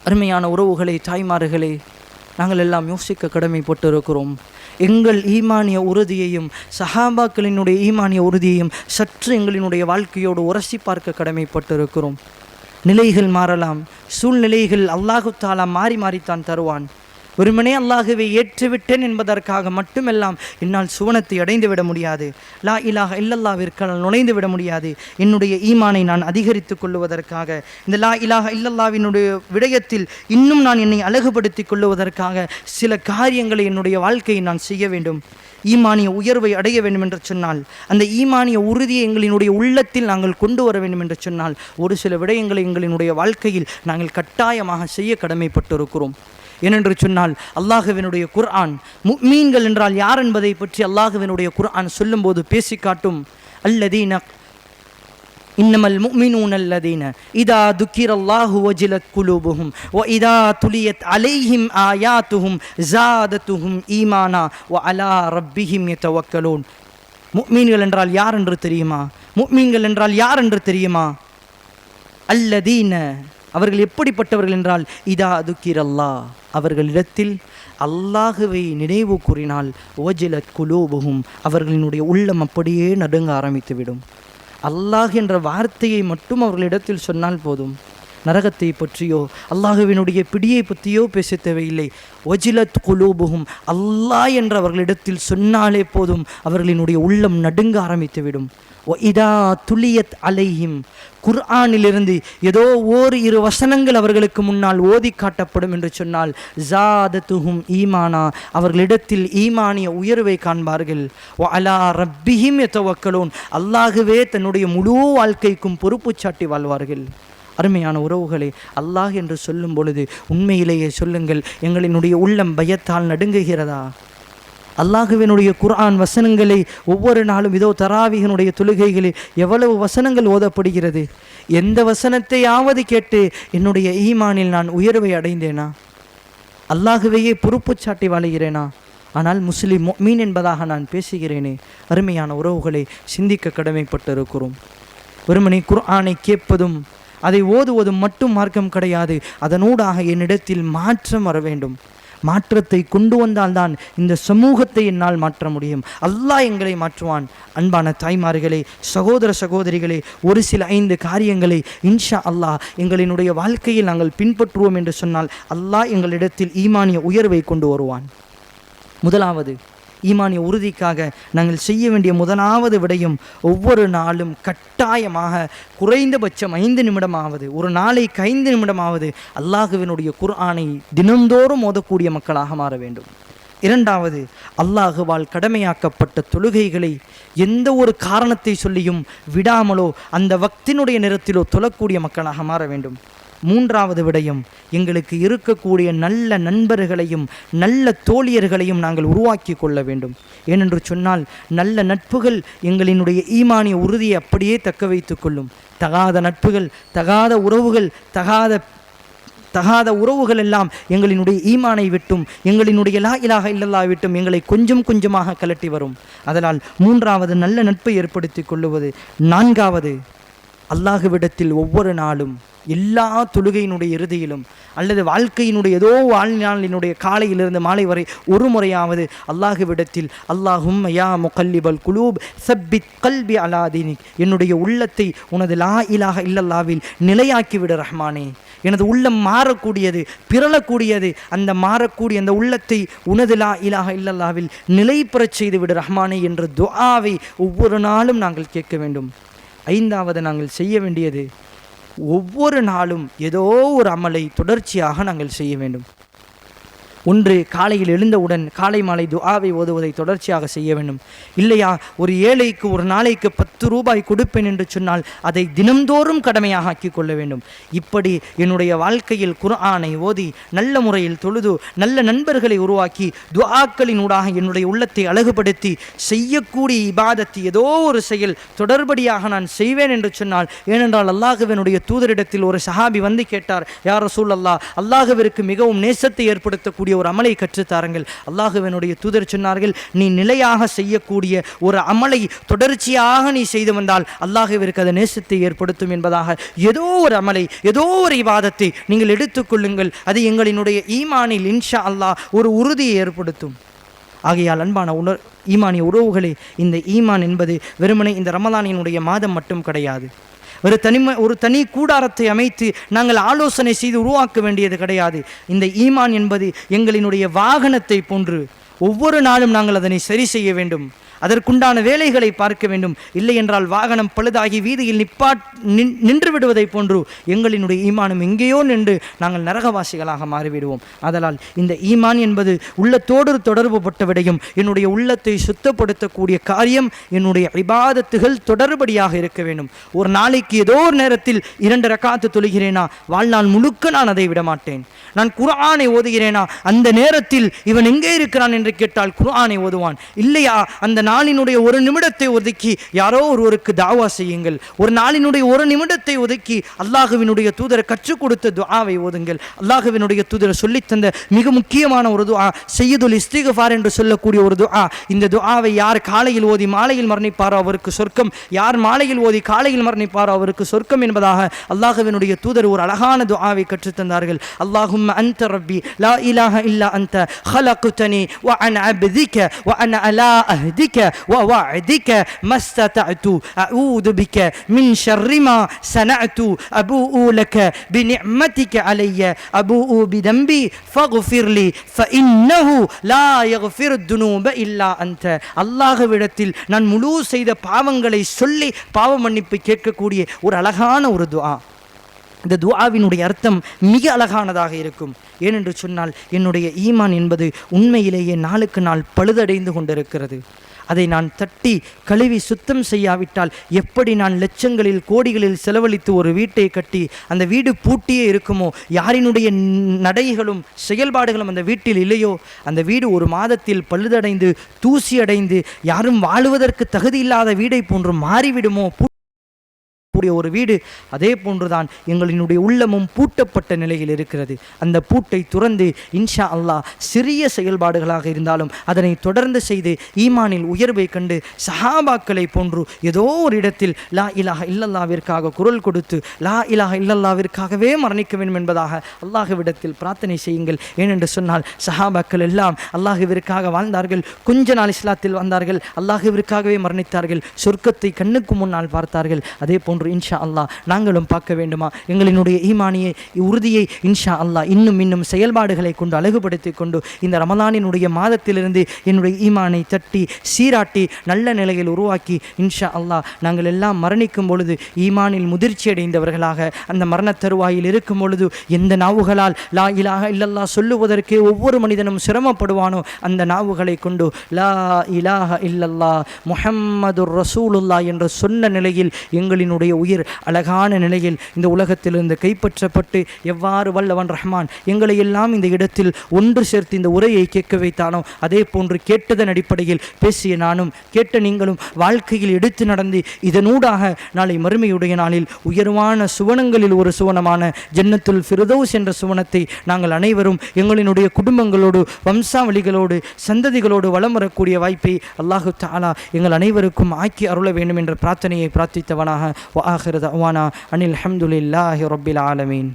அருமையான உறவுகளை, தாய்மார்களே, நாங்கள் எல்லாம் யோசிக்க கடமைப்பட்டு இருக்கிறோம். எங்கள் ஈமானிய உறுதியையும் சஹாபாக்களினுடைய ஈமானிய உறுதியையும் சற்று எங்களினுடைய வாழ்க்கையோடு உரசி பார்க்க கடமைப்பட்டு இருக்கிறோம். நிலைகள் மாறலாம், சூழ்நிலைகள் அல்லாஹு தஆலா மாறி மாறித்தான் தருவான். வெறுமனே அல்லாஹுவை ஏற்றுவிட்டேன் என்பதற்காக மட்டுமெல்லாம் என்னால் சுவனத்தை அடைந்து விட முடியாது. லா இலாஹ இல்லல்லாவிற்கு நுழைந்து விட முடியாது. என்னுடைய ஈமானை நான் அதிகரித்து கொள்ளுவதற்காக, இந்த லா இலாஹ இல்லல்லாவினுடைய விடயத்தில் இன்னும் நான் என்னை அழகுபடுத்தி கொள்ளுவதற்காக சில காரியங்களை என்னுடைய வாழ்க்கையை நான் செய்ய வேண்டும். ஈமானிய உயர்வை அடைய வேண்டும் என்று சொன்னால், அந்த ஈமானிய உறுதியை எங்களினுடைய உள்ளத்தில் நாங்கள் கொண்டு வர வேண்டும் என்று சொன்னால், ஒரு சில விடயங்களை எங்களினுடைய வாழ்க்கையில் நாங்கள் கட்டாயமாக செய்ய கடமைப்பட்டிருக்கிறோம். ஏனென்று சொன்னால், அல்லாஹுவினுடைய குர்ஆன் முஃமின்கள் என்றால் யார் என்பதை பற்றி அல்லாஹுவினுடைய குர்ஆன் சொல்லும்போது பேசி காட்டும். அல்லதீன இன்னமல் முஃமினூன அல்லதீன இதா துக்கிரல்லாஹு வஜிலத் குலூபுஹும் வ இதா துலியத் அலைஹிம் ஆயாத்துஹும் ஸாதத்துஹும் ஈமானா வ அலா ரப்பிஹிம் யதவக்கலூன். முஃமின்கள் என்றால் யார் என்று தெரியுமா? முஃமின்கள் என்றால் யார் என்று தெரியுமா? அல்லதீன, அவர்கள் எப்படிப்பட்டவர்கள் என்றால், இதா துக்கிரல்லாஹ், அவர்களிடத்தில் அல்லாஹுவை நினைவு கூறினால் வஜிலத் குலூபுஹும், அவர்களினுடைய உள்ளம் அப்படியே நடுங்க ஆரம்பித்துவிடும். அல்லாஹ் என்ற வார்த்தையை மட்டும் அவர்களிடத்தில் சொன்னால் போதும். நரகத்தை பற்றியோ அல்லாஹுவினுடைய பிடியை பற்றியோ பேச தேவையில்லை. வஜிலத் குலூபுஹும், அல்லாஹ் என்ற அவர்களிடத்தில் சொன்னாலே போதும், அவர்களினுடைய உள்ளம் நடுங்க ஆரம்பித்துவிடும். இதா துலியத் அலைஹிம், குர்ஆனிலிருந்து ஏதோ 1-2 வசனங்கள் அவர்களுக்கு முன்னால் ஓதி காட்டப்படும் என்று சொன்னால், ஸாதத்துஹும் ஈமானா, அவர்களிடத்தில் ஈமானிய உயர்வை காண்பார்கள். வ அலா ரப்பிஹிம் யதவக்கலூன், அல்லாஹுவே தன்னுடைய முழு வாழ்க்கைக்கும் பொறுப்பு சாட்டி வாழ்வார்கள். அருமையான உறவுகளே, அல்லாஹ் என்று சொல்லும் பொழுது உண்மையிலேயே சொல்லுங்கள், எங்களினுடைய உள்ளம் பயத்தால் நடுங்குகிறதா? அல்லாஹுவினுடைய குர்ஆன் வசனங்களை ஒவ்வொரு நாளும் இதோ தராவிகனுடைய தொழுகைகளில் எவ்வளவு வசனங்கள் ஓதப்படுகிறது. எந்த வசனத்தையாவது கேட்டு என்னுடைய ஈமானில் நான் உயர்வை அடைந்தேனா? அல்லாஹுவையே பொறுப்பு சாட்டி வாழுகிறேனா? ஆனால் முஸ்லிம் முஃமின் என்பதாக நான் பேசுகிறேனே. அருமையான உறவுகளை, சிந்திக்க கடமைப்பட்டிருக்கிறோம். வெறுமனே குர்ஆனை கேட்பதும் அதை ஓதுவதும் மட்டும் மார்க்கம் கிடையாது. அதனூடாக என்னிடத்தில் மாற்றம் வர வேண்டும். மாற்றத்தை கொண்டு வந்தால்தான் இந்த சமூகத்தை என்னால் மாற்ற முடியும். அல்லாஹ் எங்களை மாற்றுவான். அன்பான தாய்மார்களே, சகோதர சகோதரிகளே, ஒரு சில 5 காரியங்களை இன்ஷா அல்லாஹ் எங்களினுடைய வாழ்க்கையில் நாங்கள் பின்பற்றுவோம் என்று சொன்னால் அல்லாஹ் எங்களிடத்தில் ஈமானிய உயர்வை கொண்டு வருவான். முதலாவது, ஈமானிய உறுதிக்காக நாங்கள் செய்ய வேண்டிய முதலாவது விடயம், ஒவ்வொரு நாளும் கட்டாயமாக குறைந்தபட்சம் 5 நிமிடமாவது, ஒரு நாளைக்கு 5 நிமிடமாவது அல்லாஹுவினுடைய குர்ஆனை தினந்தோறும் ஓதக்கூடிய மக்களாக மாற வேண்டும். இரண்டாவது, அல்லாஹுவால் கடமையாக்கப்பட்ட தொழுகைகளை எந்த ஒரு காரணத்தை சொல்லியும் விடாமலோ அந்த வக்தினுடைய நேரத்திலோ தொழக்கூடிய மக்களாக மாற வேண்டும். மூன்றாவது விடயம், எங்களுக்கு இருக்கக்கூடிய நல்ல நண்பர்களையும் நல்ல தோழியர்களையும் நாங்கள் உருவாக்கி கொள்ள வேண்டும். ஏனென்று சொன்னால், நல்ல நட்புகள் எங்களினுடைய ஈமானிய உறுதியை அப்படியே தக்க வைத்து கொள்ளும். தகாத நட்புகள், தகாத உறவுகள், தகாத உறவுகள் எல்லாம் எங்களினுடைய ஈமானை விட்டும், எங்களினுடைய லா இலாஹ இல்லல்லாஹ் விட்டும் எங்களை கொஞ்சம் கொஞ்சமாக கலட்டி வரும். அதனால் மூன்றாவது நல்ல நட்பை ஏற்படுத்தி கொள்ளுவது. நான்காவது, அல்லாஹுவிடத்தில் ஒவ்வொரு நாளும் எல்லா தொழுகையினுடைய இறுதியிலும் அல்லது வாழ்க்கையினுடைய ஏதோ வாழ்நாளினுடைய காலையிலிருந்து மாலை வரை ஒரு முறையாவது அல்லாஹுவிடத்தில், அல்லாஹும்ம யா முகல்லிபல் குலூப் சப்பித் கல்பி அலா தீனிக், என்னுடைய உள்ளத்தை உனது லா இலாஹ இல்லல்லாவில் நிலையாக்கிவிடு ரஹ்மானே. எனது உள்ளம் மாறக்கூடியது, பிறளக்கூடியது. அந்த மாறக்கூடிய அந்த உள்ளத்தை உனது லா இலாஹ இல்லல்லாவில் நிலை பெறச் செய்து விடு ரஹ்மானே என்ற துஆவை ஒவ்வொரு நாளும் நாங்கள் கேட்க வேண்டும். ஐந்தாவது, நாங்கள் செய்ய வேண்டியது, ஒவ்வொரு நாளும் ஏதோ ஒரு அமலை தொடர்ச்சியாக நாங்கள் செய்ய வேண்டும். ஒன்று, காலையில் எழுந்தவுடன் காலை மாலை துஆவை ஓதுவதை தொடர்ச்சியாக செய்ய வேண்டும். இல்லையா, ஒரு ஏழைக்கு ஒரு நாளைக்கு 10 ரூபாய் கொடுப்பேன் என்று சொன்னால் அதை தினம்தோறும் கடமையாக ஆக்கிக் கொள்ள வேண்டும். இப்படி என்னுடைய வாழ்க்கையில் குர்ஆனை ஓதி நல்ல முறையில் தொழுது நல்ல நண்பர்களை உருவாக்கி துஆக்களினூடாக என்னுடைய உள்ளத்தை அழகுபடுத்தி செய்யக்கூடிய இபாதத்து ஏதோ ஒரு செயல் தொடர்படியாக நான் செய்வேன் என்று சொன்னால், ஏனென்றால் அல்லாஹ்வினுடைய தூதரிடத்தில் ஒரு சஹாபி வந்து கேட்டார், யா ரசூலல்லாஹ், அல்லாஹ்விற்கு மிகவும் நேசத்தை ஏற்படுத்தக்கூடிய ஒரு அமலை கற்றுத்தாருங்கள். அல்லாஹ்வினுடைய தூதர் சொன்னார்கள், நீ நிலையாக செய்யக்கூடிய ஒரு அமலை தொடர்ச்சியாக நீ செய்து வந்தால் அல்லாஹ்விற்கு அது நேசத்தை ஏற்படுத்தும் என்பதாக ஏதோ ஒரு அமலை ஏதோ ஒரு இபாதத்தை நீங்கள் எடுத்துக்கொள்ளுங்கள். அது எங்களினுடைய ஈமானில் இன்ஷா அல்லாஹ் ஒரு உறுதியை ஏற்படுத்தும். ஆகையால் அன்பான ஈமானிய உறவுகளே, இந்த ஈமான் என்பது வெறுமனே இந்த ரமலானினுடைய மாதம் மட்டும் கிடையாது. ஒரு தனி கூடாரத்தை அமைத்து நாங்கள் ஆலோசனை செய்து உருவாக்க வேண்டியது கிடையாது. இந்த ஈமான் என்பது எங்களினுடைய வாகனத்தை போன்று ஒவ்வொரு நாளும் நாங்கள் அதனை சரி செய்ய வேண்டும். அதற்குண்டான வேலைகளை பார்க்க வேண்டும். இல்லை என்றால் வாகனம் பழுதாகி வீதியில் நின்று விடுவதை போன்று எங்களினுடைய ஈமானும் எங்கேயோ நின்று நாங்கள் நரகவாசிகளாக மாறிவிடுவோம். அதனால் இந்த ஈமான் என்பது உள்ளத்தோடு தொடர்பு பட்ட விடயம். என்னுடைய உள்ளத்தை சுத்தப்படுத்தக்கூடிய காரியம் என்னுடைய இபாதத்துகள் தொடர்படியாக இருக்க வேண்டும். ஒரு நாளைக்கு ஏதோ ஒரு நேரத்தில் 2 ரக்காத்து தொழுகிறேனா, வாழ்நாள் முழுக்க நான் அதை விடமாட்டேன். நான் குர்ஆனை ஓதுகிறேனா, அந்த நேரத்தில் இவன் எங்கே இருக்கிறான் என்று கேட்டால் குர்ஆனை ஓதுவான். இல்லையா, அந்த நாளினுடைய ஒரு நிமிடத்தை ஒதுக்கி யாரோ ஒருவருக்கு தாவா செய்யுங்கள். ஒரு நாளினுடைய ஒரு நிமிடத்தை ஒதுக்கி அல்லாஹ்வினுடைய தூதர் கற்றுக் கொடுத்த துஆவை ஓதுங்கள். அல்லாஹ்வினுடைய தூதர் சொல்லித்தந்த மிக முக்கியமான ஒரு துஆ சய்யிதுல் இஸ்திக்ஃபார் என்று சொல்லக்கூடிய ஒரு துஆ. இந்த துஆவை யார் காலையில் ஓதி மாலையில் மரணிப்பாரோ அவருக்கு சொர்க்கம், யார் மாலையில் ஓதி காலையில் மரணிப்பாரோ அவருக்கு சொர்க்கம் என்பதாக அல்லாஹ்வினுடைய தூதர் ஒரு அழகான துஆவை கற்றுத்தந்தார்கள். அல்லாஹும்ம அன்த ரப்பி லா இலாஹ இல்லா அன்த خلقتني وأنا عبدك وأنا على عهدك ووعدك ما استطعت أعوذ بك من شر ما صنعت أبوء لك بنعمتك علي أبوء بذنبي فاغفر لي فإنه لا يغفر الذنوب إلا أنت. அல்லாஹ்விடத்தில் நான் முழு செய்த பாவங்களை சொல்லி பாவ மன்னிப்பு கேட்கக்கூடிய ஒரு அழகான ஒரு துஆ. இந்த துஆவினுடைய அர்த்தம் மிக அழகானதாக இருக்கும். ஏனென்று சொன்னால், என்னுடைய ஈமான் என்பது உண்மையிலேயே நாளுக்கு நாள் பழுதடைந்து கொண்டிருக்கிறது. அதை நான் தட்டி கழுவி சுத்தம் செய்யாவிட்டால் எப்படி நான் லட்சங்களில் கோடிகளில் செலவழித்து ஒரு வீட்டை கட்டி அந்த வீடு பூட்டியே இருக்குமோ, யாரினுடைய நடைகளும் செயல்பாடுகளும் அந்த வீட்டில் இல்லையோ, அந்த வீடு ஒரு மாதத்தில் பழுதடைந்து தூசி அடைந்து யாரும் வாழுவதற்கு தகுதி இல்லாத வீடை போன்று மாறிவிடுமோ ஒரு வீடு. அதே போன்றுதான் எங்களினுடைய உள்ளமும் பூட்டப்பட்ட நிலையில் இருக்கிறது. அந்த பூட்டை துறந்து இன்ஷா அல்லாஹ் சிறிய செயல்பாடுகளாக இருந்தாலும் அதனை தொடர்ந்து செய்து ஈமானில் உயர்வை கண்டு சஹாபாக்களை போன்று ஏதோ ஒரு இடத்தில் லா இலாஹ இல்லல்லாவிற்காக குரல் கொடுத்து லா இலாஹ இல்லல்லாவிற்காகவே மரணிக்க வேண்டும் என்பதாக அல்லாஹ்விடத்தில் பிரார்த்தனை செய்யுங்கள். ஏனென்று சொன்னால் சஹாபாக்கள் எல்லாம் அல்லாஹ்விற்காக வாழ்ந்தார்கள். கொஞ்ச நாள் இஸ்லாத்தில் வந்தார்கள், அல்லாஹ்விற்காகவே மரணித்தார்கள், சொர்க்கத்தை கண்ணுக்கு முன்னால் பார்த்தார்கள். அதே போன்று இன்ஷா அல்லாஹ் நாங்களும் பார்க்க வேண்டுமா? எங்களினுடைய ஈமானியை உறுதியை இன்ஷா அல்லாஹ் இன்னும் செயல்பாடுகளை கொண்டு அழகுபடுத்திக் கொண்டு இந்த ரமலானினுடைய மாதத்திலிருந்து என்னுடைய ஈமானை தட்டி சீராட்டி நல்ல நிலையில் உருவாக்கி இன்ஷா அல்லாஹ் நாங்கள் எல்லாம் மரணிக்கும் பொழுது ஈமானில் முதிர்ச்சி அடைந்தவர்களாக அந்த மரண தருவாயில் இருக்கும் பொழுது எந்த நாவுகளால் லா இலாஹ இல்லல்லாஹ் சொல்லுவதற்கே ஒவ்வொரு மனிதனும் சிரமப்படுவானோ அந்த நாவுகளை கொண்டு லா இலாஹ இல்லல்லாஹ் முஹம்மதுர் ரசூலுல்லாஹ் என்று சொன்ன நிலையில் எங்களினுடைய உயிர் அழகான நிலையில் இந்த உலகத்திலிருந்து கைப்பற்றப்பட்டு எவ்வாறு வல்லவன் ரஹ்மான் எங்களை எல்லாம் இந்த இடத்தில் ஒன்று சேர்த்து இந்த உரையை கேட்க வைத்தானோ, அதே போன்று கேட்டதன் அடிப்படையில் பேசிய நானும் கேட்ட நீங்களும் வாழ்க்கையில் எடுத்து நடந்து இதனூடாக நாளை மறுமையுடைய நாளில் உயர்வான சுவனங்களில் ஒரு சுவனமான ஜன்னத்துல் ஃபிர்தௌஸ் என்ற சுவனத்தை நாங்கள் அனைவரும் எங்களினுடைய குடும்பங்களோடு வம்சாவளிகளோடு சந்ததிகளோடு வலம் வரக்கூடிய வாய்ப்பை அல்லாஹு தஆலா எங்கள் அனைவருக்கும் ஆக்கி அருள வேண்டும் என்ற பிரார்த்தனையை பிரார்த்தித்தவனாக وآخر دعوانا أن الحمد لله رب العالمين.